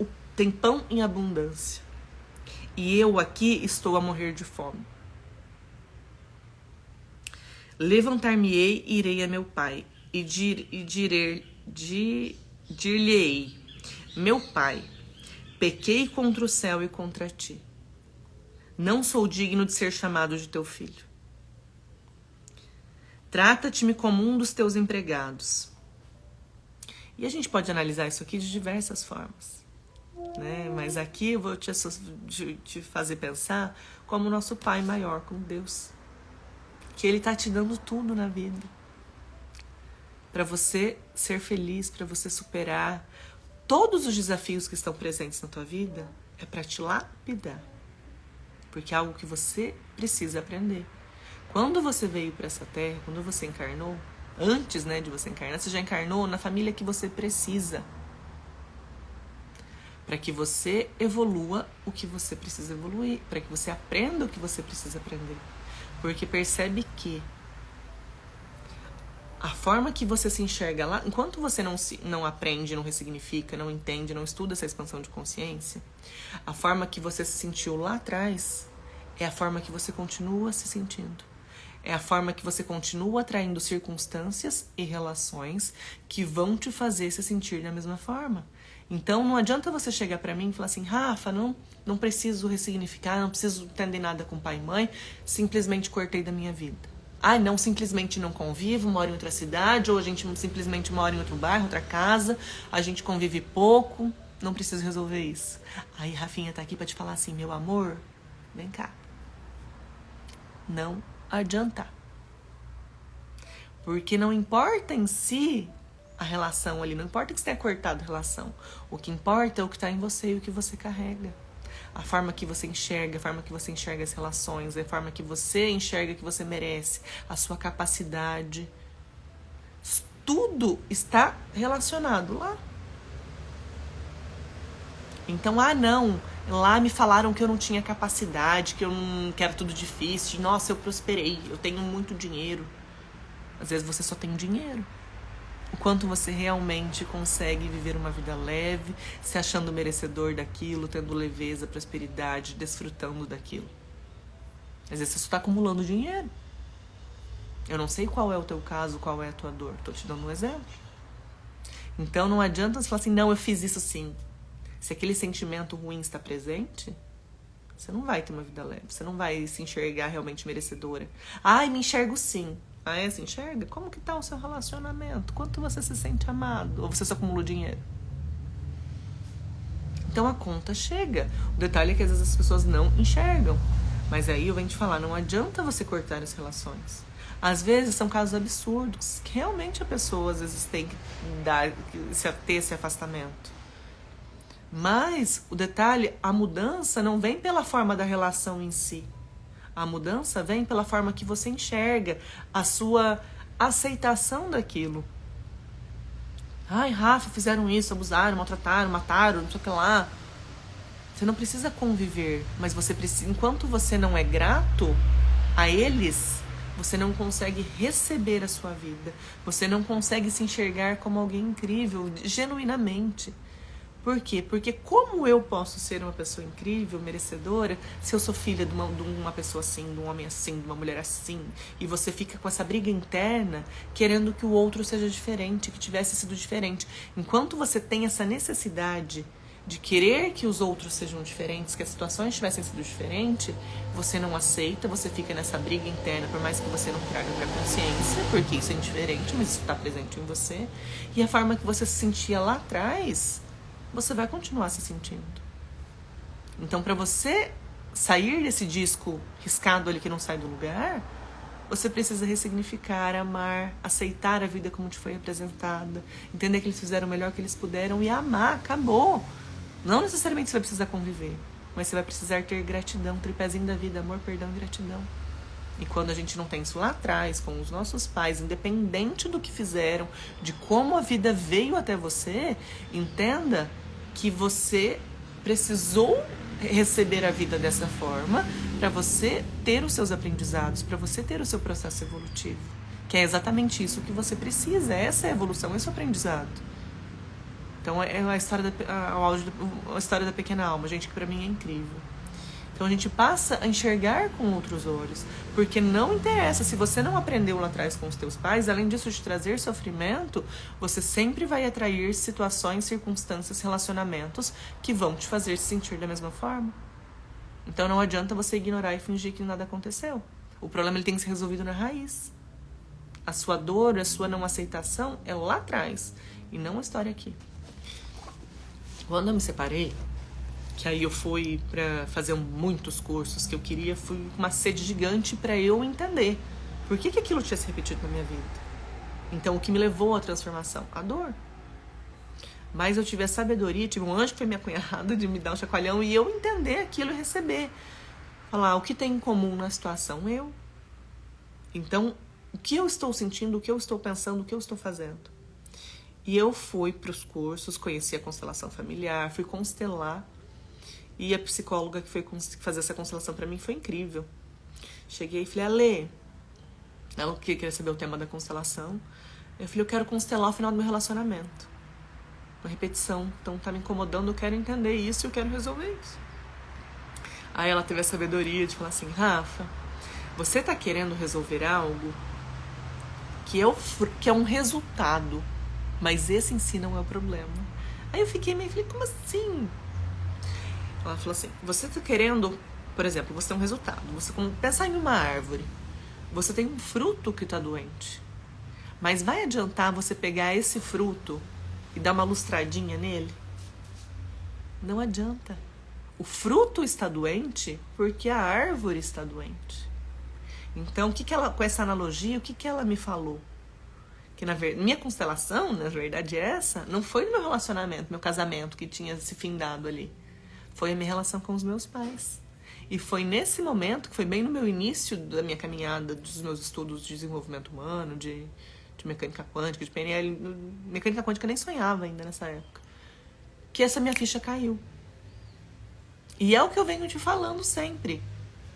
[SPEAKER 1] pão em abundância? E eu aqui estou a morrer de fome. Levantar-me-ei e irei a meu pai, e dir-lhe-ei, meu pai, pequei contra o céu e contra ti. Não sou digno de ser chamado de teu filho. Trata-te-me como um dos teus empregados. E a gente pode analisar isso aqui de diversas formas, né? Mas aqui eu vou te fazer pensar como nosso Pai maior, como Deus. Que Ele tá te dando tudo na vida. Para você ser feliz, para você superar todos os desafios que estão presentes na tua vida, é para te lapidar. Porque é algo que você precisa aprender. Quando você veio para essa terra, quando você encarnou, antes, né, de você encarnar, você já encarnou na família que você precisa. Para que você evolua o que você precisa evoluir, para que você aprenda o que você precisa aprender. Porque percebe que a forma que você se enxerga lá, enquanto você não aprende, não ressignifica, não entende, não estuda essa expansão de consciência, a forma que você se sentiu lá atrás é a forma que você continua se sentindo. É a forma que você continua atraindo circunstâncias e relações que vão te fazer se sentir da mesma forma. Então não adianta você chegar pra mim e falar assim, Rafa, não preciso ressignificar, não preciso entender nada com pai e mãe, simplesmente cortei da minha vida. Ai, não, simplesmente não convivo, moro em outra cidade, ou a gente simplesmente mora em outro bairro, outra casa, a gente convive pouco, não preciso resolver isso. Aí Rafinha tá aqui pra te falar assim, meu amor, vem cá. Não adianta. Porque não importa em si a relação ali, não importa que você tenha cortado a relação. O que importa é o que está em você e o que você carrega. A forma que você enxerga, a forma que você enxerga as relações, a forma que você enxerga que você merece, a sua capacidade. Tudo está relacionado lá. Então, não, lá me falaram que eu não tinha capacidade, que era tudo difícil. Nossa, eu prosperei, eu tenho muito dinheiro. Às vezes você só tem dinheiro. O quanto você realmente consegue viver uma vida leve, se achando merecedor daquilo, tendo leveza, prosperidade, desfrutando daquilo. Às vezes você só está acumulando dinheiro. Eu não sei qual é o teu caso, qual é a tua dor. Estou te dando um exemplo. Então não adianta você falar assim, não, eu fiz isso sim. Se aquele sentimento ruim está presente, você não vai ter uma vida leve. Você não vai se enxergar realmente merecedora. Ai, me enxergo sim. Ah, é? Se enxerga? Como que tá o seu relacionamento? Quanto você se sente amado? Ou você só acumula dinheiro? Então a conta chega. O detalhe é que às vezes as pessoas não enxergam. Mas aí eu venho te falar, não adianta você cortar as relações. Às vezes são casos absurdos, que realmente a pessoa às vezes tem que ter esse afastamento. Mas o detalhe, a mudança não vem pela forma da relação em si. A mudança vem pela forma que você enxerga, a sua aceitação daquilo. Ai, Rafa, fizeram isso, abusaram, maltrataram, mataram, não sei o que lá. Você não precisa conviver, mas você precisa, enquanto você não é grato a eles, você não consegue receber a sua vida. Você não consegue se enxergar como alguém incrível, genuinamente. Por quê? Porque como eu posso ser uma pessoa incrível, merecedora, se eu sou filha de uma pessoa assim, de um homem assim, de uma mulher assim, e você fica com essa briga interna, querendo que o outro seja diferente, que tivesse sido diferente. Enquanto você tem essa necessidade de querer que os outros sejam diferentes, que as situações tivessem sido diferentes, você não aceita, você fica nessa briga interna, por mais que você não traga pra consciência, porque isso é indiferente, mas isso está presente em você. E a forma que você se sentia lá atrás, você vai continuar se sentindo. Então, para você sair desse disco riscado ali que não sai do lugar, você precisa ressignificar, amar, aceitar a vida como te foi apresentada, entender que eles fizeram o melhor que eles puderam e amar, acabou. Não necessariamente você vai precisar conviver, mas você vai precisar ter gratidão, tripézinho da vida, amor, perdão e gratidão. E quando a gente não tem isso lá atrás, com os nossos pais, independente do que fizeram, de como a vida veio até você, entenda que você precisou receber a vida dessa forma para você ter os seus aprendizados, para você ter o seu processo evolutivo. Que é exatamente isso que você precisa, essa é a evolução, esse é o aprendizado. Então é a história da pequena alma, gente, que pra mim é incrível. Então a gente passa a enxergar com outros olhos, porque não interessa, se você não aprendeu lá atrás com os teus pais, além disso de trazer sofrimento, você sempre vai atrair situações, circunstâncias, relacionamentos que vão te fazer se sentir da mesma forma. Então não adianta você ignorar e fingir que nada aconteceu. O problema ele tem que ser resolvido na raiz. A sua dor, a sua não aceitação é lá atrás e não a história aqui. Quando eu me separei, que aí eu fui para fazer muitos cursos que eu queria, fui com uma sede gigante para eu entender por que aquilo tinha se repetido na minha vida. Então, o que me levou à transformação? A dor. Mas eu tive a sabedoria, tive um anjo que foi minha cunhada de me dar um chacoalhão e eu entender aquilo e receber. Falar, o que tem em comum na situação? Eu. Então, o que eu estou sentindo, o que eu estou pensando, o que eu estou fazendo? E eu fui para os cursos, conheci a constelação familiar, fui constelar. E a psicóloga que foi fazer essa constelação para mim foi incrível. Cheguei e falei, Ale, ela queria saber o tema da constelação. Eu falei, eu quero constelar o final do meu relacionamento. Uma repetição, então tá me incomodando, eu quero entender isso e eu quero resolver isso. Aí ela teve a sabedoria de falar assim, Rafa, você tá querendo resolver algo que é um resultado, mas esse em si não é o problema. Aí eu fiquei meio, falei, como assim? Ela falou assim, você tá querendo, por exemplo, você tem um resultado. Você pensar em uma árvore, você tem um fruto que tá doente. Mas vai adiantar você pegar esse fruto e dar uma lustradinha nele? Não adianta. O fruto está doente porque a árvore está doente. Então, com essa analogia, o que ela me falou? Que minha constelação, na verdade, não foi no meu relacionamento, meu casamento que tinha se findado ali. Foi a minha relação com os meus pais. E foi nesse momento, que foi bem no meu início da minha caminhada, dos meus estudos de desenvolvimento humano, de mecânica quântica, de PNL. Mecânica quântica eu nem sonhava ainda nessa época. Que essa minha ficha caiu. E é o que eu venho te falando sempre.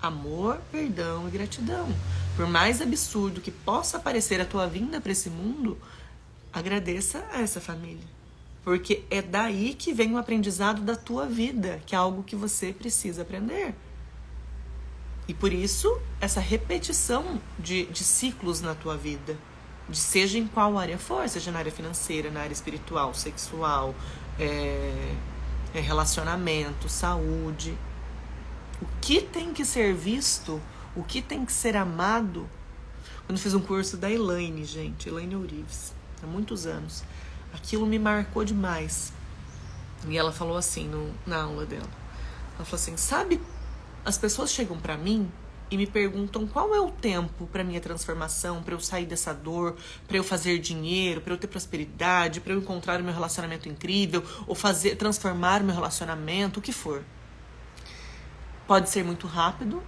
[SPEAKER 1] Amor, perdão e gratidão. Por mais absurdo que possa parecer a tua vinda para esse mundo, agradeça a essa família. Porque é daí que vem o aprendizado da tua vida, que é algo que você precisa aprender. E por isso, essa repetição de ciclos na tua vida, de seja em qual área for, seja na área financeira, na área espiritual, sexual, relacionamento, saúde. O que tem que ser visto, o que tem que ser amado. Quando eu fiz um curso da Elaine, gente, Elaine Ourives, há muitos anos, aquilo me marcou demais. E ela falou assim na aula dela. Ela falou assim, sabe, as pessoas chegam pra mim e me perguntam qual é o tempo pra minha transformação, pra eu sair dessa dor, pra eu fazer dinheiro, pra eu ter prosperidade, pra eu encontrar o meu relacionamento incrível, ou transformar o meu relacionamento, o que for. Pode ser muito rápido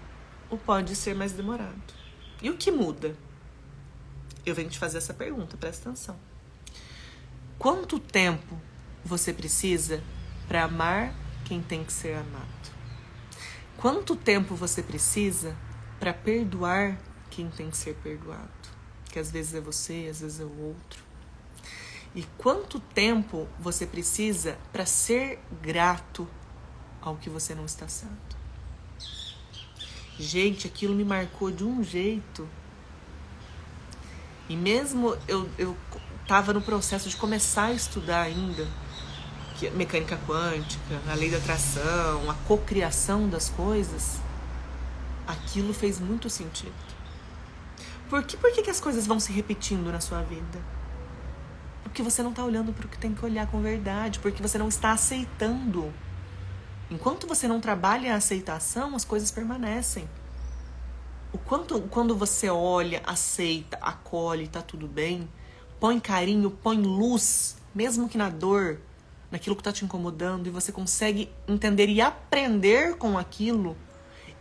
[SPEAKER 1] ou pode ser mais demorado. E o que muda? Eu venho te fazer essa pergunta, presta atenção. Quanto tempo você precisa para amar quem tem que ser amado? Quanto tempo você precisa para perdoar quem tem que ser perdoado? Que às vezes é você, às vezes é o outro. E quanto tempo você precisa para ser grato ao que você não está sendo? Gente, aquilo me marcou de um jeito. E mesmo eu tava no processo de começar a estudar ainda, que a mecânica quântica, a lei da atração, a cocriação das coisas, aquilo fez muito sentido. Por que as coisas vão se repetindo na sua vida? Porque você não está olhando para o que tem que olhar com verdade, porque você não está aceitando. Enquanto você não trabalha a aceitação, as coisas permanecem. Quando você olha, aceita, acolhe, tá tudo bem, põe carinho, põe luz, mesmo que na dor, naquilo que tá te incomodando, e você consegue entender e aprender com aquilo,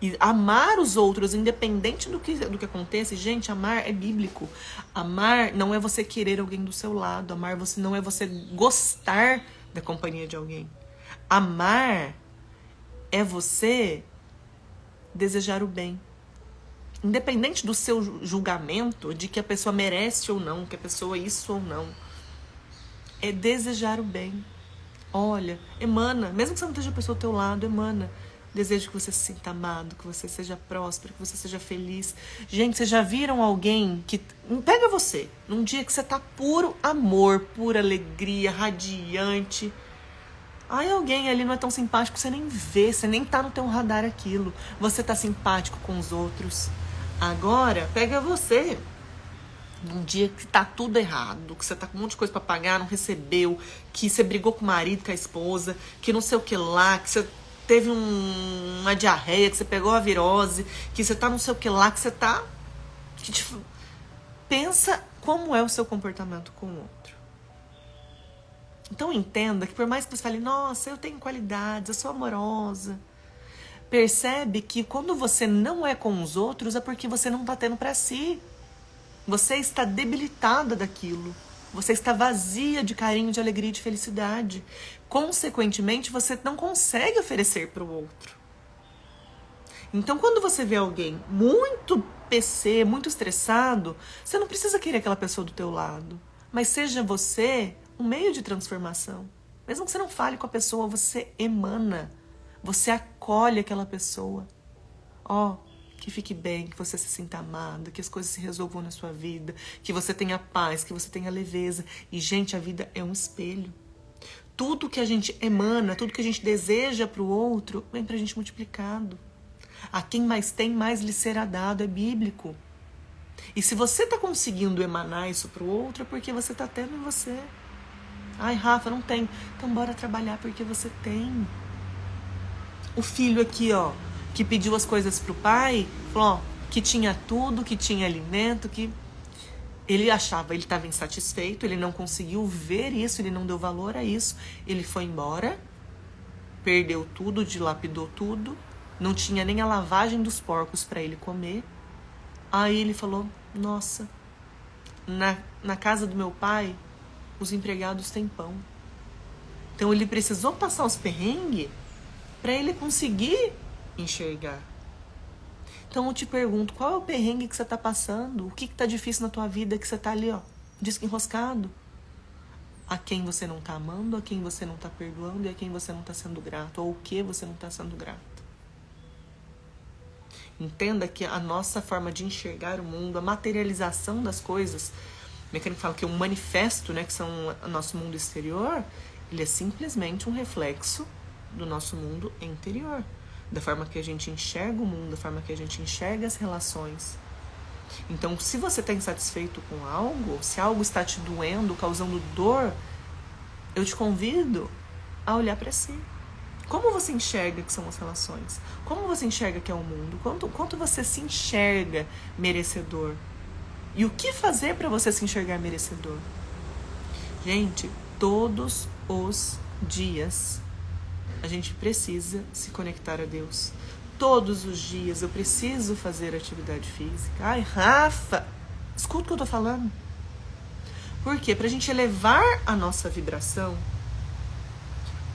[SPEAKER 1] e amar os outros, independente do que aconteça. Gente, amar é bíblico. Amar não é você querer alguém do seu lado. Amar não é você gostar da companhia de alguém. Amar é você desejar o bem. Independente do seu julgamento, de que a pessoa merece ou não, que a pessoa é isso ou não. É desejar o bem. Olha, emana. Mesmo que você não esteja a pessoa ao teu lado, emana. Desejo que você se sinta amado, que você seja próspero, que você seja feliz. Gente, vocês já viram alguém que... Pega você, num dia que você tá puro amor, pura alegria, radiante. Aí alguém ali não é tão simpático, você nem vê, você nem tá no teu radar aquilo. Você tá simpático com os outros. Agora, pega você num dia que tá tudo errado, que você tá com um monte de coisa pra pagar, não recebeu, que você brigou com o marido, com a esposa, que não sei o que lá, que você... teve uma diarreia, que você pegou a virose, que você tá não sei o que lá, que você tá... Pensa como é o seu comportamento com o outro. Então entenda que por mais que você fale, nossa, eu tenho qualidades, eu sou amorosa, percebe que quando você não é com os outros é porque você não tá tendo pra si. Você está debilitada daquilo. Você está vazia de carinho, de alegria e de felicidade. Consequentemente, você não consegue oferecer para o outro. Então, quando você vê alguém muito PC, muito estressado, você não precisa querer aquela pessoa do teu lado. Mas seja você um meio de transformação. Mesmo que você não fale com a pessoa, você emana. Você acolhe aquela pessoa. Que fique bem, que você se sinta amada, que as coisas se resolvam na sua vida, que você tenha paz, que você tenha leveza. E, gente, a vida é um espelho. Tudo que a gente emana, tudo que a gente deseja para o outro, vem pra gente multiplicado. A quem mais tem, mais lhe será dado, é bíblico. E se você tá conseguindo emanar isso pro outro, é porque você tá tendo em você. Ai, Rafa, não tem. Então bora trabalhar porque você tem. O filho aqui, que pediu as coisas pro pai, falou, que tinha tudo, que tinha alimento, que ele achava, ele estava insatisfeito, ele não conseguiu ver isso, ele não deu valor a isso, ele foi embora, perdeu tudo, dilapidou tudo, não tinha nem a lavagem dos porcos para ele comer. Aí ele falou, nossa, na casa do meu pai, os empregados têm pão. Então ele precisou passar os perrengues para ele conseguir enxergar. Então eu te pergunto, qual é o perrengue que você tá passando? O que tá difícil na tua vida que você tá ali, disco enroscado? A quem você não tá amando, a quem você não tá perdoando e a quem você não tá sendo grato, ou o que você não tá sendo grato. Entenda que a nossa forma de enxergar o mundo, a materialização das coisas, o mecânico fala que o manifesto, né, que são o nosso mundo exterior, ele é simplesmente um reflexo do nosso mundo interior. Da forma que a gente enxerga o mundo, da forma que a gente enxerga as relações. Então, se você está insatisfeito com algo, se algo está te doendo, causando dor, eu te convido a olhar para si. Como você enxerga que são as relações? Como você enxerga que é o mundo? Quanto você se enxerga merecedor? E o que fazer para você se enxergar merecedor? Gente, todos os dias a gente precisa se conectar a Deus. Todos os dias eu preciso fazer atividade física. Ai, Rafa, escuta o que eu tô falando. Por quê? Pra gente elevar a nossa vibração,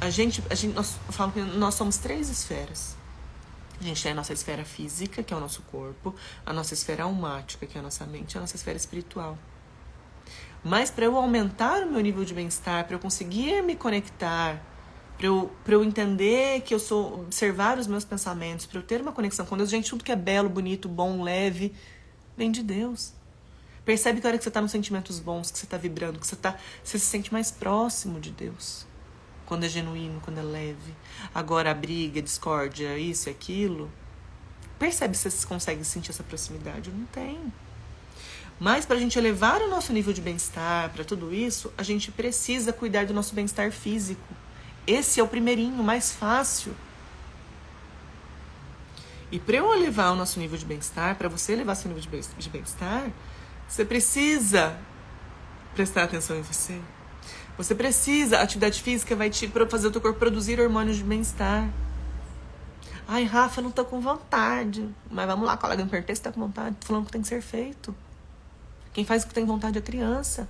[SPEAKER 1] eu falo que nós somos 3 esferas. A gente tem a nossa esfera física, que é o nosso corpo, a nossa esfera almática, que é a nossa mente, a nossa esfera espiritual. Mas para eu aumentar o meu nível de bem-estar, para eu conseguir me conectar, para eu entender que eu sou, observar os meus pensamentos, para eu ter uma conexão com Deus, gente, tudo que é belo, bonito, bom, leve, vem de Deus. Percebe que a hora que você está nos sentimentos bons, que você está vibrando, que você se sente mais próximo de Deus. quando é genuíno, quando é leve. Agora a briga, a discórdia, isso e aquilo, percebe se você consegue sentir essa proximidade? Não tem. Mas para a gente elevar o nosso nível de bem-estar, para tudo isso, a gente precisa cuidar do nosso bem-estar físico. Esse é o primeirinho, mais fácil. E para eu elevar o nosso nível de bem-estar, para você elevar seu nível de bem-estar, você precisa prestar atenção em você. Você precisa, a atividade física vai fazer o teu corpo produzir hormônios de bem-estar. Ai, Rafa, não tô com vontade. Mas vamos lá, colega, me perguntei se tá com vontade. Tô falando que tem que ser feito. Quem faz o que tem vontade é a criança.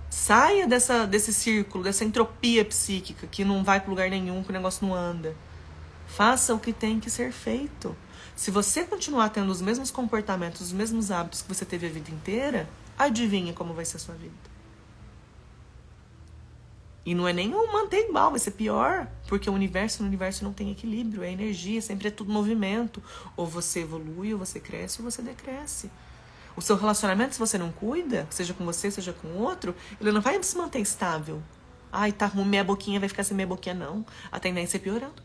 [SPEAKER 1] Saia desse círculo, dessa entropia psíquica que não vai para lugar nenhum, que o negócio não anda. Faça o que tem que ser feito. Se você continuar tendo os mesmos comportamentos, os mesmos hábitos que você teve a vida inteira, adivinha como vai ser a sua vida. E não é nem manter igual, vai ser pior, porque no universo não tem equilíbrio, é energia, sempre é tudo movimento. Ou você evolui, ou você cresce, ou você decresce. O seu relacionamento, se você não cuida, seja com você, seja com outro, ele não vai se manter estável. Ai, tá ruim, meia boquinha vai ficar sem meia boquinha, não. A tendência é piorando.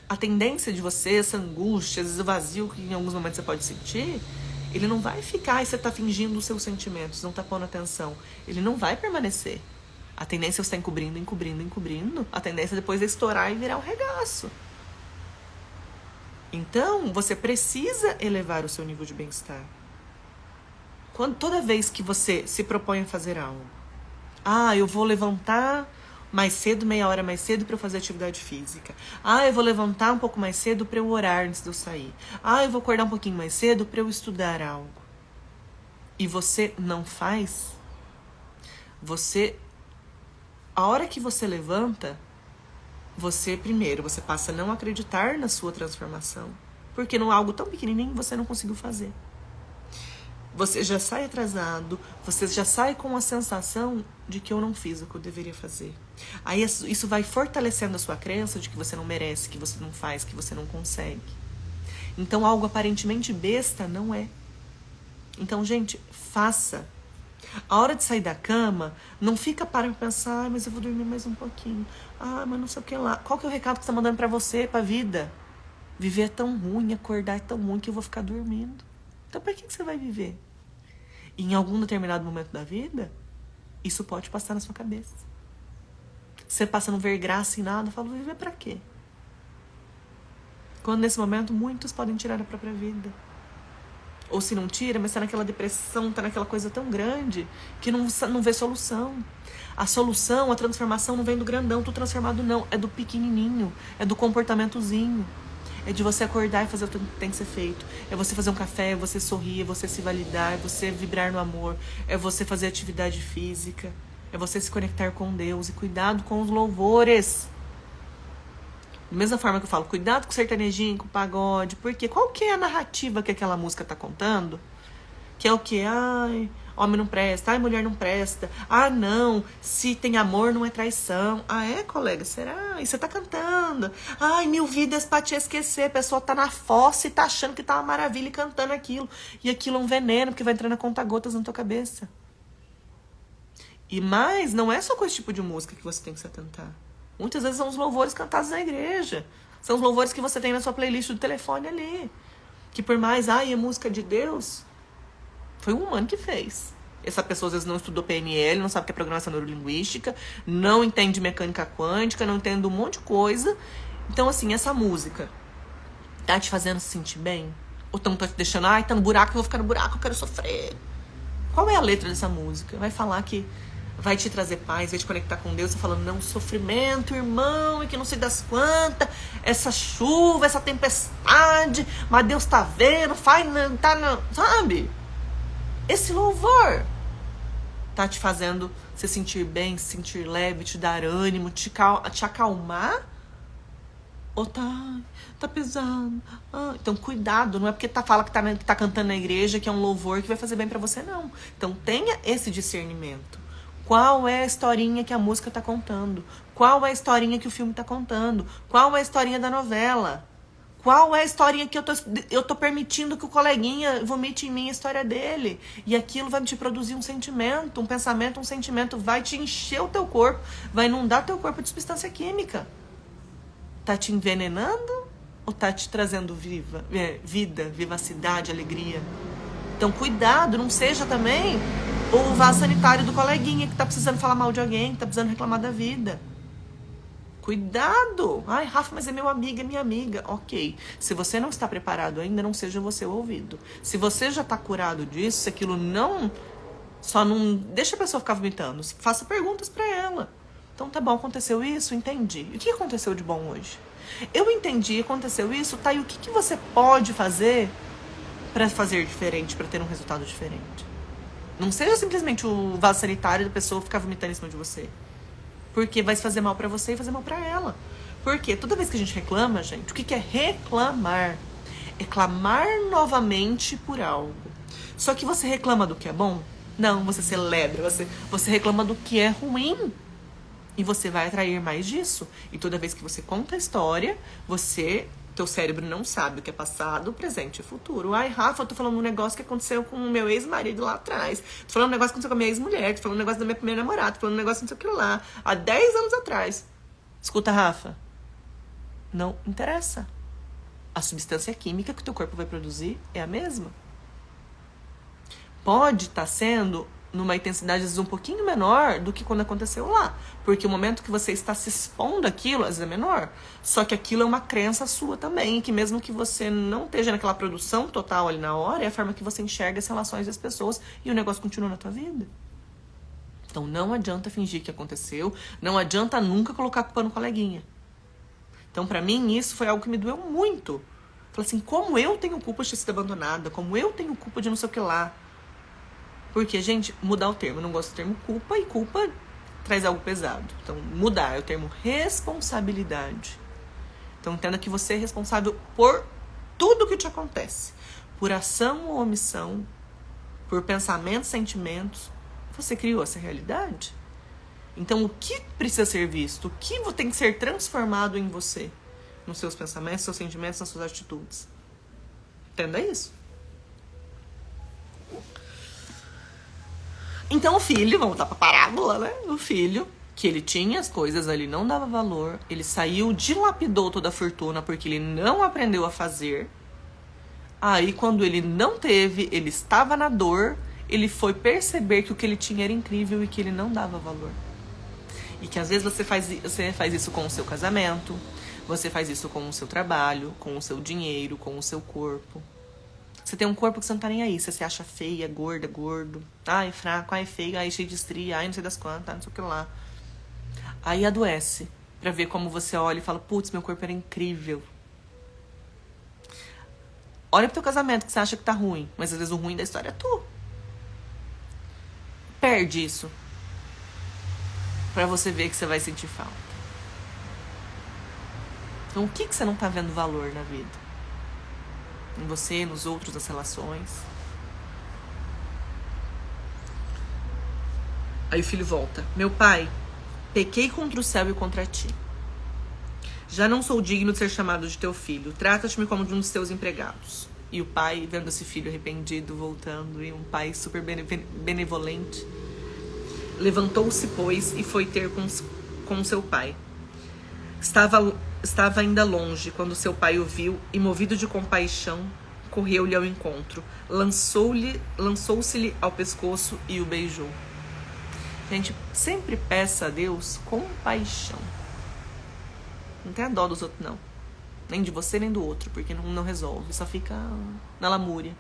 [SPEAKER 1] A tendência de você, essa angústia, às vezes o vazio que em alguns momentos você pode sentir, ele não vai ficar e você tá fingindo os seus sentimentos, não tá pondo atenção. Ele não vai permanecer. A tendência é você estar encobrindo. A tendência depois é estourar e virar um regaço. Então, você precisa elevar o seu nível de bem-estar. Toda vez que você se propõe a fazer algo, eu vou levantar mais cedo, meia hora mais cedo para eu fazer atividade física. Eu vou levantar um pouco mais cedo para eu orar antes de eu sair. Eu vou acordar um pouquinho mais cedo para eu estudar algo. E você não faz, a hora que você levanta, você passa a não acreditar na sua transformação. Porque não é algo tão pequenininho você não conseguiu fazer. Você já sai atrasado, você já sai com a sensação de que eu não fiz o que eu deveria fazer. Aí isso vai fortalecendo a sua crença de que você não merece, que você não faz, que você não consegue. Então algo aparentemente besta não é. Então, gente, faça. A hora de sair da cama, não fica para pensar, mas eu vou dormir mais um pouquinho. Mas não sei o que lá. Qual que é o recado que você está mandando para você, para a vida? Viver é tão ruim, acordar é tão ruim que eu vou ficar dormindo. Então, para que você vai viver? E em algum determinado momento da vida, isso pode passar na sua cabeça. Você passa a não ver graça em nada, fala, vou viver para quê? Quando nesse momento, muitos podem tirar a própria vida. Ou se não tira, mas está naquela depressão, está naquela coisa tão grande que não vê solução. A solução, a transformação não vem do grandão, do transformado não. É do pequenininho, é do comportamentozinho. É de você acordar e fazer o que tem que ser feito. É você fazer um café, é você sorrir, é você se validar, é você vibrar no amor. É você fazer atividade física. É você se conectar com Deus. E cuidado com os louvores. Da mesma forma que eu falo, cuidado com o sertanejinho, com o pagode. Porque qual que é a narrativa que aquela música tá contando? Que é o quê? Homem não presta, mulher não presta. Não, se tem amor não é traição. É, colega? Será? E você tá cantando. 1000 vidas pra te esquecer. A pessoa tá na fossa e tá achando que tá uma maravilha e cantando aquilo. E aquilo é um veneno, porque vai entrando a conta-gotas na tua cabeça. Mas não é só com esse tipo de música que você tem que se atentar. Muitas vezes são os louvores cantados na igreja. São os louvores que você tem na sua playlist do telefone ali. Que por mais, é música de Deus... Foi um humano que fez. Essa pessoa às vezes não estudou PNL, não sabe o que é programação neurolinguística, não entende mecânica quântica, não entende um monte de coisa. Então, assim, essa música tá te fazendo se sentir bem? Ou tá te deixando, tá no buraco, eu vou ficar no buraco, eu quero sofrer. Qual é a letra dessa música? Vai falar que vai te trazer paz, vai te conectar com Deus, você falando, não, sofrimento, irmão, e que não sei das quantas, essa chuva, essa tempestade, mas Deus tá vendo, sabe? Esse louvor tá te fazendo se sentir bem, se sentir leve, te dar ânimo, te acalmar? Ou tá pesado? Então cuidado, não é porque fala que tá cantando na igreja que é um louvor que vai fazer bem pra você, não. Então tenha esse discernimento. Qual é a historinha que a música tá contando? Qual é a historinha que o filme tá contando? Qual é a historinha da novela? Qual é a historinha que eu tô permitindo que o coleguinha vomite em mim a história dele? E aquilo vai te produzir um sentimento, um pensamento, um sentimento, vai te encher o teu corpo, vai inundar teu corpo de substância química. Tá te envenenando ou tá te trazendo vida, vivacidade, alegria? Então cuidado, não seja também o vaso sanitário do coleguinha que tá precisando falar mal de alguém, que tá precisando reclamar da vida. Cuidado! Ai, Rafa, mas é meu amigo, é minha amiga. Ok. Se você não está preparado ainda, não seja você o ouvido. Se você já está curado disso, se aquilo não... Só não... Deixa a pessoa ficar vomitando. Faça perguntas para ela. Então, tá bom, aconteceu isso? Entendi. E o que aconteceu de bom hoje? Eu entendi, aconteceu isso, tá? E o que você pode fazer para fazer diferente, para ter um resultado diferente? Não seja simplesmente o vaso sanitário da pessoa ficar vomitando em cima de você. Porque vai fazer mal pra você e fazer mal pra ela. Porque toda vez que a gente reclama, gente, o que é reclamar? É clamar novamente por algo. Só que você reclama do que é bom? Não, você celebra, você reclama do que é ruim. E você vai atrair mais disso. E toda vez que você conta a história, teu cérebro não sabe o que é passado, presente e futuro. Ai, Rafa, eu tô falando um negócio que aconteceu com o meu ex-marido lá atrás. Tô falando um negócio que aconteceu com a minha ex-mulher. Tô falando um negócio da minha primeira namorada. Tô falando um negócio não sei o que lá. Há 10 anos atrás. Escuta, Rafa. Não interessa. A substância química que o teu corpo vai produzir é a mesma. Pode estar sendo numa intensidade, às vezes, um pouquinho menor do que quando aconteceu lá. Porque o momento que você está se expondo àquilo, às vezes é menor. Só que aquilo é uma crença sua também, que mesmo que você não esteja naquela produção total ali na hora, é a forma que você enxerga as relações das pessoas e o negócio continua na tua vida. Então não adianta fingir que aconteceu, não adianta nunca colocar a culpa no coleguinha. Então pra mim isso foi algo que me doeu muito. Falei assim, como eu tenho culpa de ter sido abandonada, como eu tenho culpa de não sei o que lá. Porque, gente, mudar o termo. Eu não gosto do termo culpa, e culpa traz algo pesado. Então, mudar é o termo responsabilidade. Então, entenda que você é responsável por tudo que te acontece. Por ação ou omissão, por pensamentos, sentimentos. Você criou essa realidade. Então, o que precisa ser visto? O que tem que ser transformado em você? Nos seus pensamentos, nos seus sentimentos, nas suas atitudes. Entenda isso. Então o filho, vamos voltar pra parábola, né? O filho, que ele tinha as coisas, ele não dava valor, ele saiu, dilapidou toda a fortuna porque ele não aprendeu a fazer. Aí quando ele não teve, ele estava na dor, ele foi perceber que o que ele tinha era incrível e que ele não dava valor. E que às vezes você faz isso com o seu casamento, você faz isso com o seu trabalho, com o seu dinheiro, com o seu corpo. Você tem um corpo que você não tá nem aí. Você se acha feia, gorda, gordo. Ai, fraco, ai, feio, ai, cheio de estria, ai, não sei das quantas, não sei o que lá. Aí adoece. Pra ver como você olha e fala, putz, meu corpo era incrível. Olha pro teu casamento que você acha que tá ruim. Mas às vezes o ruim da história é tu. Perde isso. Pra você ver que você vai sentir falta. Então o que você não tá vendo valor na vida? Em você, nos outros, nas relações. Aí o filho volta. Meu pai, pequei contra o céu e contra ti. Já não sou digno de ser chamado de teu filho. Trata-me como de um dos teus empregados. E o pai, vendo esse filho arrependido, voltando, e um pai super benevolente, levantou-se, pois, e foi ter com seu pai. Estava ainda longe quando seu pai o viu e, movido de compaixão, correu-lhe ao encontro, lançou-se-lhe ao pescoço e o beijou. Gente, sempre peça a Deus compaixão. Não tenha dó dos outros, não. Nem de você, nem do outro, porque não resolve. Só fica na lamúria.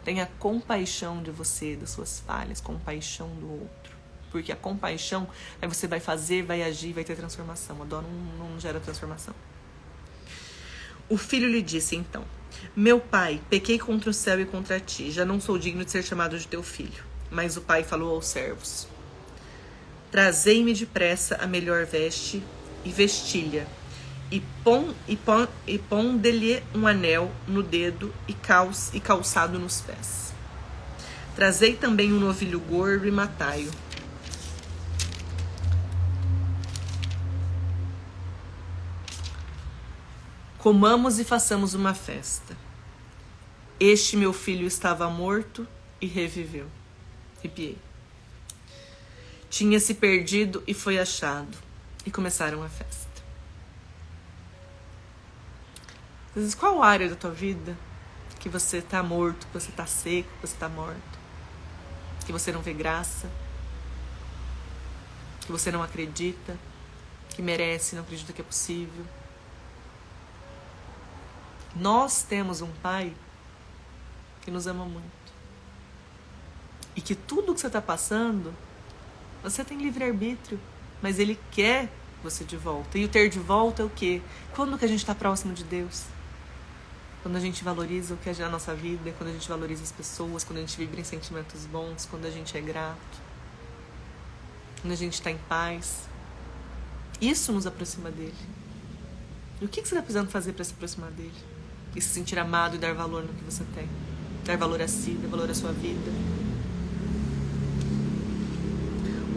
[SPEAKER 1] Tenha compaixão de você, das suas falhas, compaixão do outro. Porque a compaixão, aí você vai fazer, vai agir, vai ter transformação. A dó não gera transformação. O filho lhe disse então: meu pai, pequei contra o céu e contra ti. Já não sou digno de ser chamado de teu filho. Mas o pai falou aos servos: trazei-me depressa a melhor veste e vestilha, e ponde-lhe um anel no dedo e calçado nos pés. Trazei também um novilho gordo e matai-o. Comamos e façamos uma festa. Este meu filho estava morto e reviveu. Arrepiei. Tinha se perdido e foi achado. E começaram a festa. Às vezes, qual área da tua vida que você tá morto, que você tá seco, que você tá morto? Que você não vê graça? Que você não acredita? Que merece, não acredita que é possível? Nós temos um Pai que nos ama muito. E que tudo que você tá passando, você tem livre-arbítrio, mas Ele quer você de volta. E o ter de volta é o quê? Quando que a gente tá próximo de Deus? Quando a gente valoriza o que é a nossa vida, quando a gente valoriza as pessoas, quando a gente vibra em sentimentos bons, quando a gente é grato, quando a gente está em paz. Isso nos aproxima dele. E o que você está precisando fazer para se aproximar dele? E se sentir amado e dar valor no que você tem. Dar valor a si, dar valor à sua vida.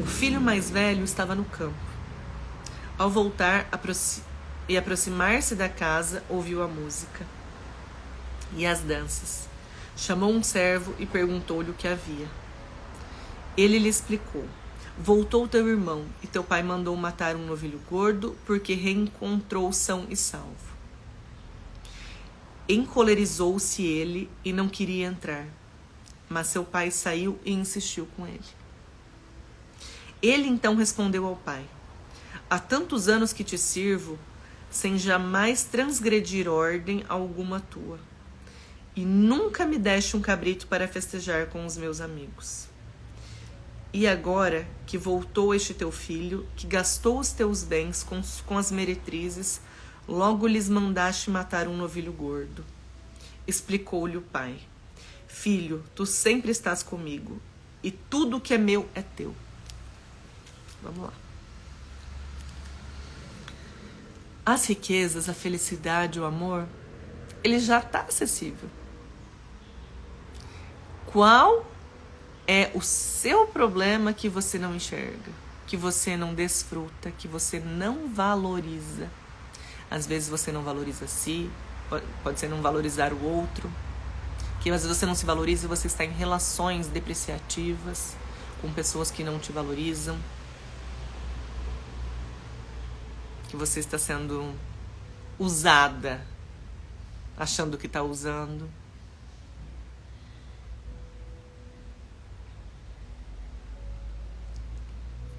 [SPEAKER 1] O filho mais velho estava no campo. Ao voltar e aproximar-se da casa, ouviu a música e as danças. Chamou um servo e perguntou-lhe o que havia. Ele lhe explicou: voltou teu irmão, e teu pai mandou matar um novilho gordo, porque reencontrou são e salvo. Encolerizou-se ele e não queria entrar, mas seu pai saiu e insistiu com ele. Ele então respondeu ao pai: há tantos anos que te sirvo, sem jamais transgredir ordem alguma tua, e nunca me deste um cabrito para festejar com os meus amigos. E agora que voltou este teu filho, que gastou os teus bens com as meretrizes, logo lhes mandaste matar um novilho gordo. Explicou-lhe o pai: filho, tu sempre estás comigo, e tudo que é meu é teu. Vamos lá. As riquezas, a felicidade, o amor, ele já está acessível. Qual é o seu problema que você não enxerga, que você não desfruta, que você não valoriza? Às vezes você não valoriza a si, pode ser não valorizar o outro, que às vezes você não se valoriza e você está em relações depreciativas com pessoas que não te valorizam, que você está sendo usada, achando que está usando.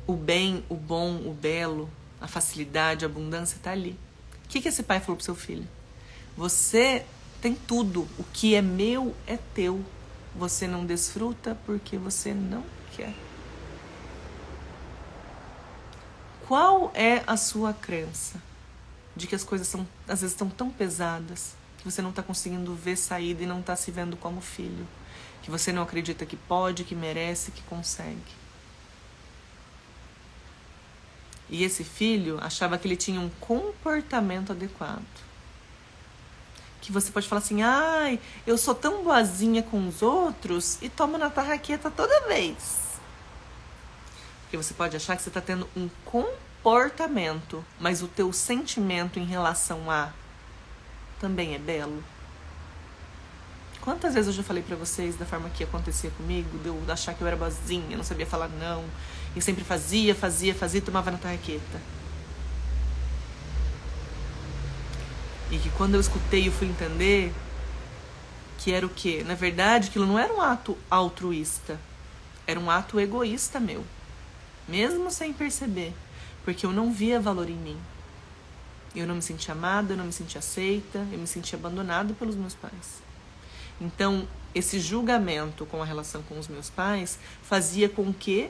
[SPEAKER 1] O bem, o bom, o belo, a facilidade, a abundância está ali. O que esse pai falou pro seu filho? Você tem tudo. O que é meu é teu. Você não desfruta porque você não quer. Qual é a sua crença de que as coisas são, às vezes estão tão pesadas que você não está conseguindo ver saída e não está se vendo como filho? Que você não acredita que pode, que merece, que consegue? E esse filho achava que ele tinha um comportamento adequado. Que você pode falar assim: ai, eu sou tão boazinha com os outros e tomo na tarraqueta toda vez. Porque você pode achar que você está tendo um comportamento, mas o teu sentimento em relação a também é belo. Quantas vezes eu já falei pra vocês da forma que acontecia comigo, de eu achar que eu era boazinha, não sabia falar não, e sempre fazia, e tomava na tarraqueta. E que quando eu escutei, eu fui entender que era o quê? Na verdade, aquilo não era um ato altruísta, era um ato egoísta meu, mesmo sem perceber, porque eu não via valor em mim. Eu não me sentia amada, eu não me sentia aceita, eu me sentia abandonada pelos meus pais. Então, esse julgamento com a relação com os meus pais fazia com que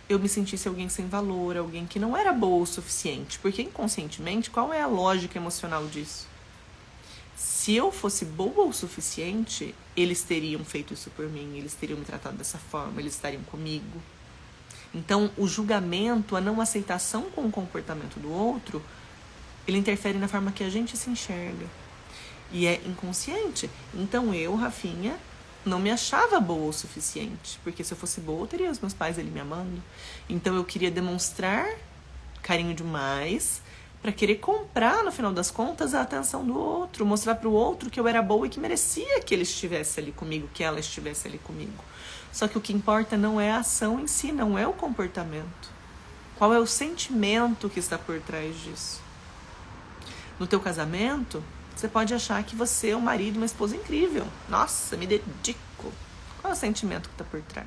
[SPEAKER 1] eu me sentisse alguém sem valor, alguém que não era boa o suficiente. Porque inconscientemente, qual é a lógica emocional disso? Se eu fosse boa o suficiente, eles teriam feito isso por mim, eles teriam me tratado dessa forma, eles estariam comigo. Então, o julgamento, a não aceitação com o comportamento do outro, ele interfere na forma que a gente se enxerga. E é inconsciente. Então eu, Rafinha, não me achava boa o suficiente. Porque se eu fosse boa, eu teria os meus pais ali me amando. Então eu queria demonstrar carinho demais Pra querer comprar, no final das contas, a atenção do outro. Mostrar pro outro que eu era boa e que merecia que ele estivesse ali comigo, que ela estivesse ali comigo. Só que o que importa não é a ação em si, não é o comportamento. Qual é o sentimento que está por trás disso? No teu casamento, você pode achar que você é um marido, uma esposa incrível. Nossa, me dedico. Qual é o sentimento que está por trás?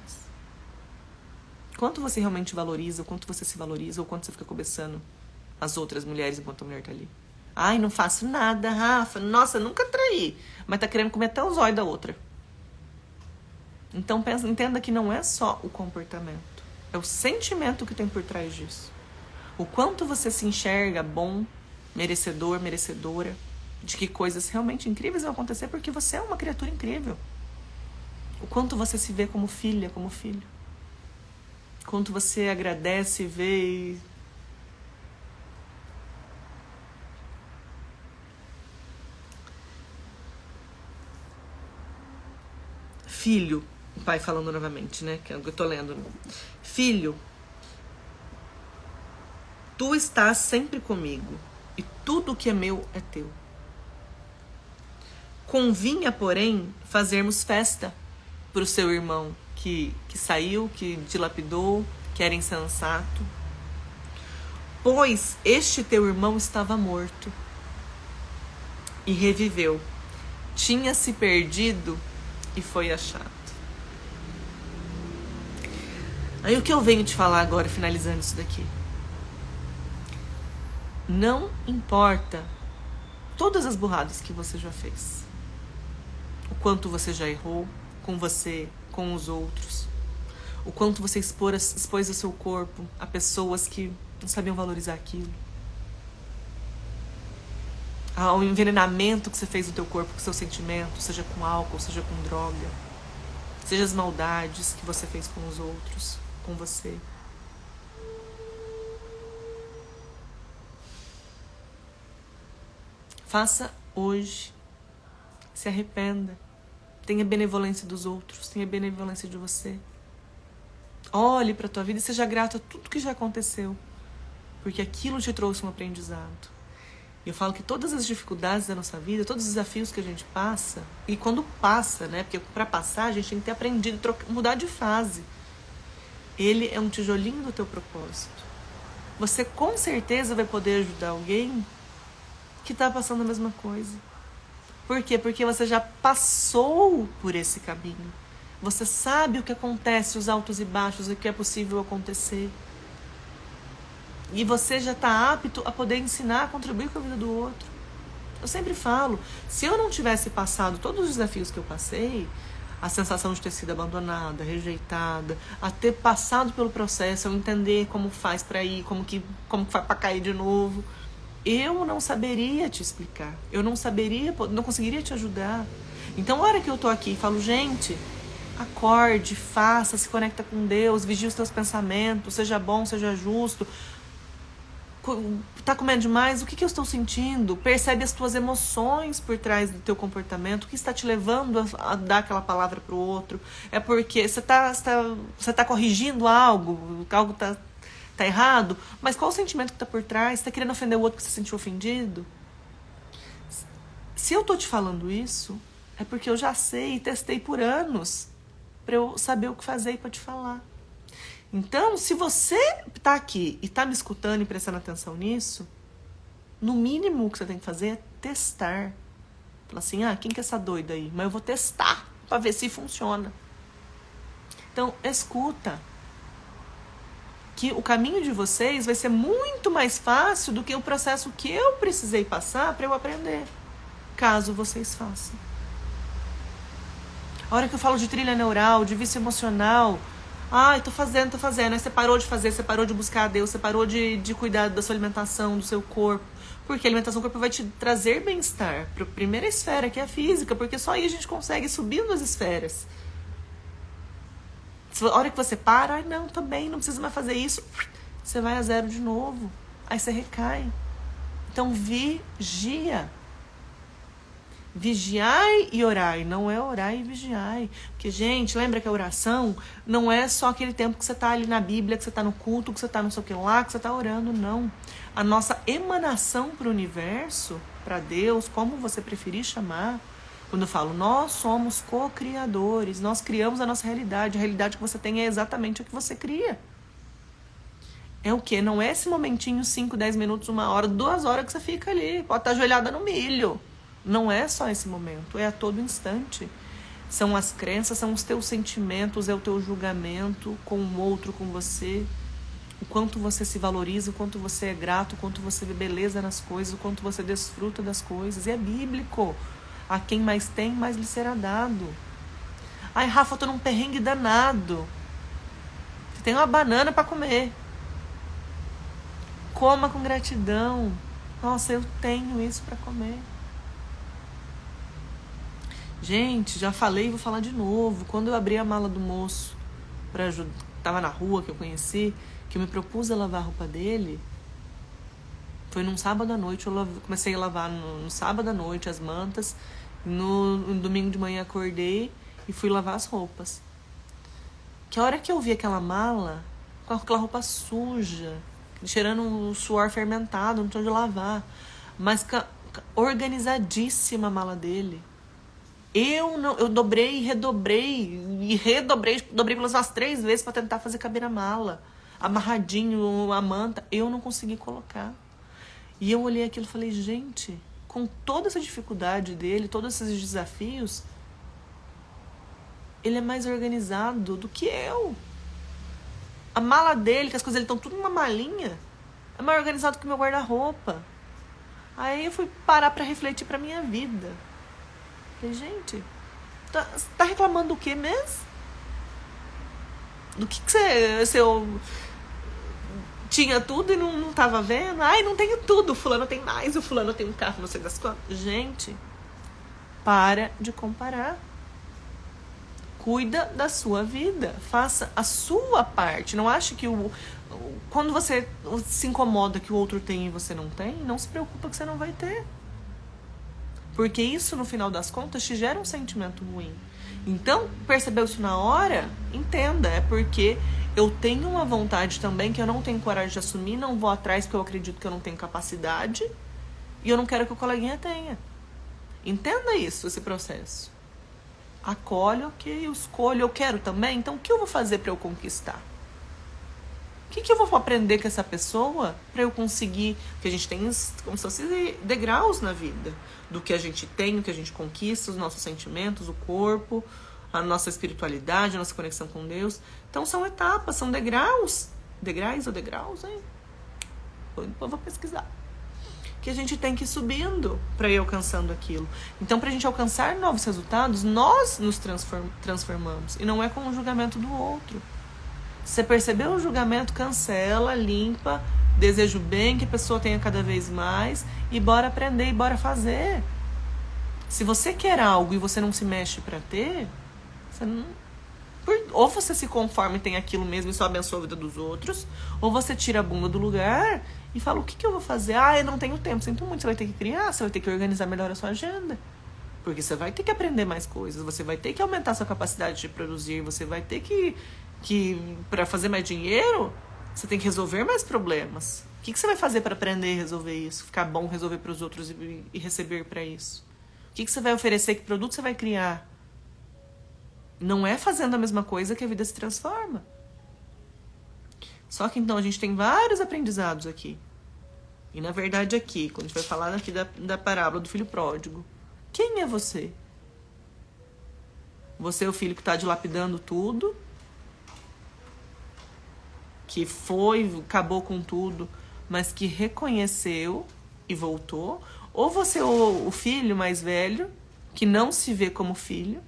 [SPEAKER 1] Quanto você realmente valoriza, o quanto você se valoriza, ou quanto você fica cobiçando as outras mulheres enquanto a mulher tá ali? Ai, não faço nada, Rafa. Nossa, nunca traí. Mas tá querendo comer até os olhos da outra. Então entenda que não é só o comportamento. É o sentimento que tem por trás disso. O quanto você se enxerga bom, merecedor, merecedora, de que coisas realmente incríveis vão acontecer porque você é uma criatura incrível. O quanto você se vê como filha, como filho. O quanto você agradece, vê e... Filho, o pai falando novamente, né? Que é o que eu tô lendo. Filho, tu estás sempre comigo, e tudo que é meu é teu. Convinha, porém, fazermos festa pro seu irmão que saiu, que dilapidou, que era insensato. Pois este teu irmão estava morto e reviveu. Tinha se perdido e foi achado. Aí o que eu venho te falar agora, finalizando isso daqui? Não importa todas as burradas que você já fez. O quanto você já errou com você, com os outros. O quanto você expôs o seu corpo a pessoas que não sabiam valorizar aquilo. Ao envenenamento que você fez no teu corpo, com o seu sentimento, seja com álcool, seja com droga. Seja as maldades que você fez com os outros, com você. Faça hoje. Se arrependa. Tenha benevolência dos outros. Tenha benevolência de você. Olhe para a tua vida e seja grato a tudo que já aconteceu. Porque aquilo te trouxe um aprendizado. Eu falo que todas as dificuldades da nossa vida, todos os desafios que a gente passa, e quando passa, né? Porque para passar a gente tem que ter aprendido, mudar de fase. Ele é um tijolinho do teu propósito. Você com certeza vai poder ajudar alguém que está passando a mesma coisa. Por quê? Porque você já passou por esse caminho. Você sabe o que acontece, os altos e baixos, o que é possível acontecer. E você já está apto a poder ensinar, a contribuir com a vida do outro. Eu sempre falo, se eu não tivesse passado todos os desafios que eu passei, a sensação de ter sido abandonada, rejeitada, a ter passado pelo processo, eu entender como faz para ir, como faz para cair de novo, eu não saberia te explicar. Eu não conseguiria te ajudar. Então, a hora que eu tô aqui e falo, gente, acorde, faça, se conecta com Deus, vigie os teus pensamentos, seja bom, seja justo. Tá comendo demais? O que eu estou sentindo? Percebe as tuas emoções por trás do teu comportamento. O que está te levando a dar aquela palavra pro outro? É porque você tá corrigindo algo tá errado? Mas qual o sentimento que tá por trás? Você tá querendo ofender o outro porque você se sentiu ofendido? Se eu tô te falando isso, é porque eu já sei e testei por anos para eu saber o que fazer e para te falar. Então, se você tá aqui e tá me escutando e prestando atenção nisso, no mínimo o que você tem que fazer é testar. Falar assim, quem que é essa doida aí? Mas eu vou testar para ver se funciona. Então, escuta. Que o caminho de vocês vai ser muito mais fácil do que o processo que eu precisei passar para eu aprender. Caso vocês façam. A hora que eu falo de trilha neural, de vício emocional... tô fazendo. Aí você parou de fazer, você parou de buscar a Deus, você parou de cuidar da sua alimentação, do seu corpo. Porque a alimentação do corpo vai te trazer bem-estar para a primeira esfera, que é a física, porque só aí a gente consegue subir nas esferas. A hora que você para, não, tô bem, não precisa mais fazer isso, você vai a zero de novo. Aí você recai. Então vigia. Vigiai e orai, não é orai e vigiai. Porque, gente, lembra que a oração não é só aquele tempo que você tá ali na Bíblia, que você tá no culto, que você tá não sei o que lá, que você tá orando, não. A nossa emanação para o universo, para Deus, como você preferir chamar, quando eu falo, nós somos co-criadores, nós criamos a nossa realidade, a realidade que você tem é exatamente a que você cria. É o quê? Não é esse momentinho, 5, 10 minutos, 1 hora, 2 horas que você fica ali, pode estar ajoelhada no milho. Não é só esse momento, é a todo instante. São as crenças, são os teus sentimentos, é o teu julgamento com o outro, com você. O quanto você se valoriza, o quanto você é grato, o quanto você vê beleza nas coisas, o quanto você desfruta das coisas. E é bíblico. A quem mais tem, mais lhe será dado. Ai, Rafa, eu tô num perrengue danado. Você tem uma banana para comer. Coma com gratidão. Nossa, eu tenho isso para comer. Gente, já falei e vou falar de novo. Quando eu abri a mala do moço para ajudar, tava na rua que eu conheci, que eu me propus a lavar a roupa dele, foi num sábado à noite. Eu comecei a lavar no sábado à noite as mantas. No domingo de manhã acordei e fui lavar as roupas. Que a hora que eu vi aquela mala, com aquela roupa suja, cheirando um suor fermentado, não tinha onde lavar, mas organizadíssima a mala dele. Eu dobrei e redobrei, dobrei pelas umas 3 vezes para tentar fazer caber na mala, amarradinho, a manta, eu não consegui colocar. E eu olhei aquilo e falei, gente, com toda essa dificuldade dele, todos esses desafios, ele é mais organizado do que eu. A mala dele, que as coisas dele estão tudo numa malinha, é mais organizado que o meu guarda-roupa. Aí eu fui parar para refletir para minha vida. Falei, gente, tá reclamando do que mesmo? Do que você tinha tudo e não tava vendo? Ai, não tenho tudo, o fulano tem mais, o fulano tem um carro, não sei das quantas. Gente, para de comparar. Cuida da sua vida, faça a sua parte. Não ache que quando você se incomoda que o outro tem e você não tem, não se preocupa que você não vai ter. Porque isso, no final das contas, te gera um sentimento ruim. Então, percebeu isso na hora? Entenda, é porque eu tenho uma vontade também que eu não tenho coragem de assumir, não vou atrás porque eu acredito que eu não tenho capacidade e eu não quero que o coleguinha tenha. Entenda isso, esse processo. Acolhe, ok, eu escolho, eu quero também, então o que eu vou fazer para eu conquistar? O que eu vou aprender com essa pessoa para eu conseguir? Porque a gente tem como se fosse degraus na vida. Do que a gente tem, o que a gente conquista, os nossos sentimentos, o corpo, a nossa espiritualidade, a nossa conexão com Deus. Então são etapas, são degraus. Degraus ou degraus, hein? Eu vou pesquisar. Que a gente tem que ir subindo para ir alcançando aquilo. Então, para a gente alcançar novos resultados, nós nos transformamos. E não é com o julgamento do outro. Você percebeu o julgamento, cancela, limpa, desejo bem, que a pessoa tenha cada vez mais e bora aprender e bora fazer. Se você quer algo e você não se mexe para ter, você não... ou você se conforma e tem aquilo mesmo e só abençoa a vida dos outros, ou você tira a bunda do lugar e fala, o que eu vou fazer? Eu não tenho tempo. Sinto muito, você vai ter que criar, você vai ter que organizar melhor a sua agenda. Porque você vai ter que aprender mais coisas, você vai ter que aumentar a sua capacidade de produzir, você vai ter que para fazer mais dinheiro, você tem que resolver mais problemas. O que você vai fazer para aprender a resolver isso? Ficar bom, resolver para os outros e receber para isso? O que você vai oferecer? Que produto você vai criar? Não é fazendo a mesma coisa que a vida se transforma. Só que então a gente tem vários aprendizados aqui. E na verdade aqui, quando a gente vai falar aqui da parábola do filho pródigo, quem é você? Você é o filho que está dilapidando tudo, que acabou com tudo, mas que reconheceu e voltou? Ou você é o filho mais velho, que não se vê como filho,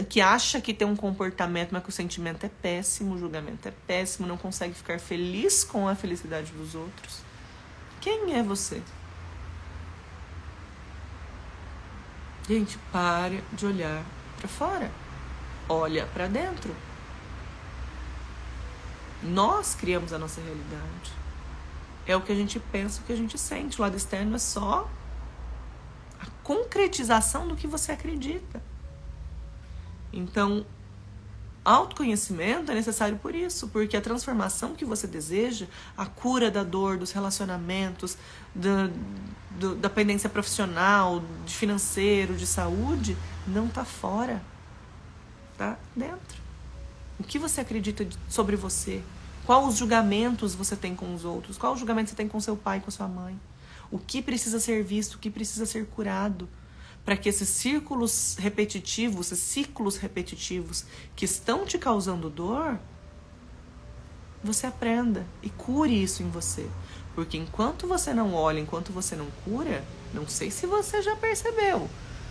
[SPEAKER 1] que acha que tem um comportamento, mas que o sentimento é péssimo, o julgamento é péssimo, não consegue ficar feliz com a felicidade dos outros? Quem é você? Gente, pare de olhar para fora. Olha para dentro. Nós criamos a nossa realidade. É o que a gente pensa, o que a gente sente. O lado externo é só concretização do que você acredita. Então, autoconhecimento é necessário por isso, porque a transformação que você deseja, a cura da dor, dos relacionamentos, da pendência profissional, de financeiro, de saúde, não está fora, está dentro. O que você acredita sobre você? Quais os julgamentos você tem com os outros? Qual o julgamento você tem com seu pai, com sua mãe? O que precisa ser visto? O que precisa ser curado? Para que esses ciclos repetitivos que estão te causando dor, você aprenda e cure isso em você. Porque enquanto você não olha, enquanto você não cura, não sei se você já percebeu,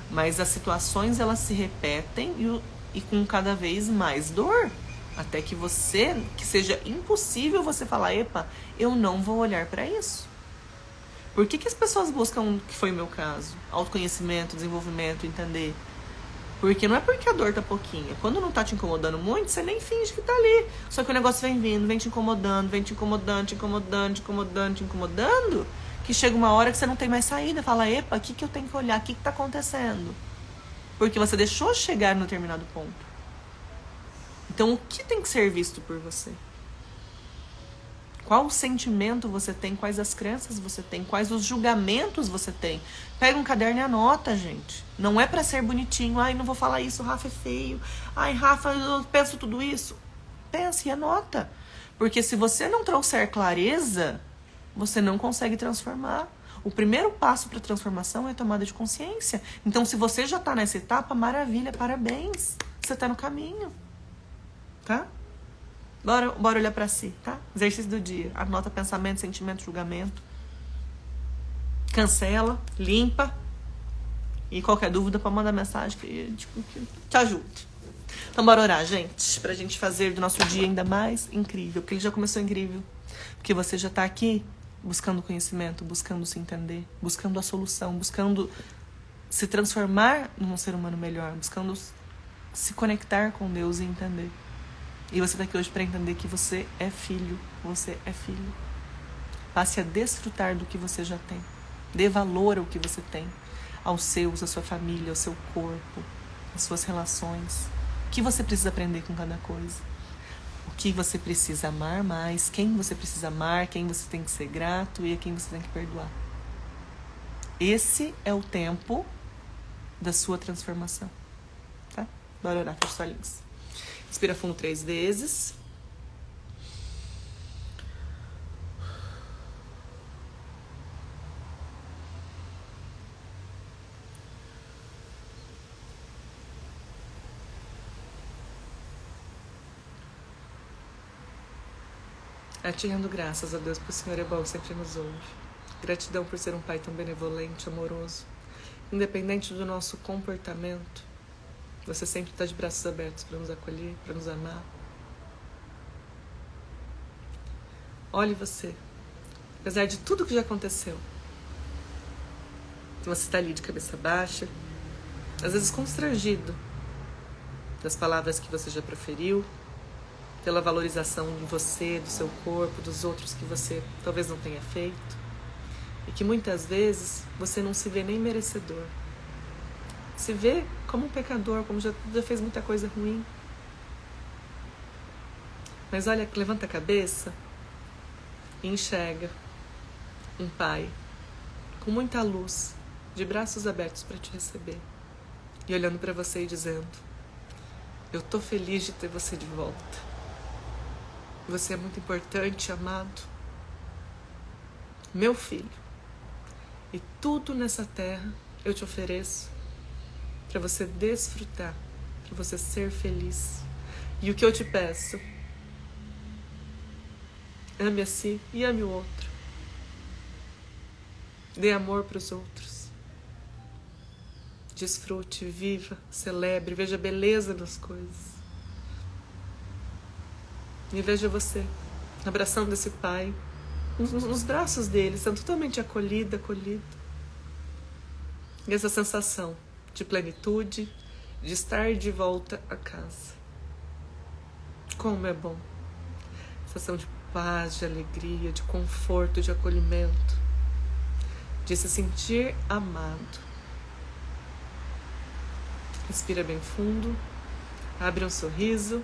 [SPEAKER 1] mas as situações elas se repetem e com cada vez mais dor. Até que seja impossível você falar, epa, eu não vou olhar para isso. Por que as pessoas buscam, que foi o meu caso, autoconhecimento, desenvolvimento, entender? Porque não é porque a dor tá pouquinha. Quando não tá te incomodando muito, você nem finge que tá ali. Só que o negócio vem vindo, vem te incomodando, que chega uma hora que você não tem mais saída. Fala, epa, o que eu tenho que olhar? O que tá acontecendo? Porque você deixou chegar no determinado ponto. Então, o que tem que ser visto por você? Qual o sentimento você tem? Quais as crenças você tem? Quais os julgamentos você tem? Pega um caderno e anota, gente. Não é pra ser bonitinho. Ai, não vou falar isso, o Rafa é feio. Ai, Rafa, eu penso tudo isso. Pensa e anota. Porque se você não trouxer clareza, você não consegue transformar. O primeiro passo para transformação é a tomada de consciência. Então, se você já tá nessa etapa, maravilha, parabéns. Você tá no caminho. Tá? Bora olhar pra si, tá? Exercício do dia. Anota pensamento, sentimento, julgamento. Cancela, limpa. E qualquer dúvida pode mandar mensagem que te ajude. Então bora orar, gente. Pra gente fazer do nosso dia ainda mais incrível. Porque ele já começou incrível. Porque você já tá aqui buscando conhecimento, buscando se entender, buscando a solução, buscando se transformar num ser humano melhor, buscando se conectar com Deus e entender. E você está aqui hoje para entender que você é filho. Você é filho. Passe a desfrutar do que você já tem. Dê valor ao que você tem. Aos seus, à sua família, ao seu corpo, às suas relações. O que você precisa aprender com cada coisa. O que você precisa amar mais. Quem você precisa amar. Quem você tem que ser grato e a quem você tem que perdoar. Esse é o tempo da sua transformação. Tá? Bora orar, fecha os olhinhos. Respira fundo 3 vezes. Te rendo graças a Deus, porque o Senhor é bom, sempre nos ouve. Gratidão por ser um Pai tão benevolente, amoroso. Independente do nosso comportamento, você sempre está de braços abertos para nos acolher, para nos amar. Olhe você. Apesar de tudo que já aconteceu, você está ali de cabeça baixa, às vezes constrangido das palavras que você já proferiu, pela valorização de você, do seu corpo, dos outros que você talvez não tenha feito, e que muitas vezes você não se vê nem merecedor. Se vê como um pecador, como já fez muita coisa ruim. Mas olha, levanta a cabeça e enxerga um Pai com muita luz, de braços abertos para te receber. E olhando para você e dizendo, eu tô feliz de ter você de volta. Você é muito importante, amado. Meu filho. E tudo nessa terra eu te ofereço para você desfrutar, para você ser feliz. E o que eu te peço? Ame a si e ame o outro. Dê amor para os outros. Desfrute, viva, celebre, veja a beleza das coisas. E veja você abraçando esse Pai, nos braços dele, sendo totalmente acolhido. E essa sensação de plenitude, de estar de volta a casa. Como é bom. Sensação de paz, de alegria, de conforto, de acolhimento. De se sentir amado. Respira bem fundo. Abre um sorriso.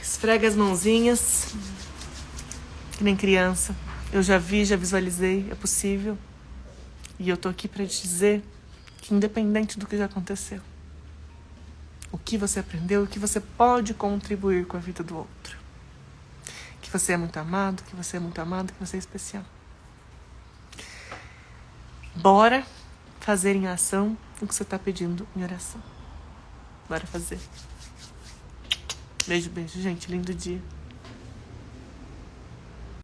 [SPEAKER 1] Esfrega as mãozinhas. Que nem criança. Eu já vi, já visualizei. É possível. E eu tô aqui pra te dizer que independente do que já aconteceu, o que você aprendeu, o que você pode contribuir com a vida do outro. Que você é muito amado, que você é muito amado, que você é especial. Bora fazer em ação o que você tá pedindo em oração. Bora fazer. Beijo, beijo, gente. Lindo dia.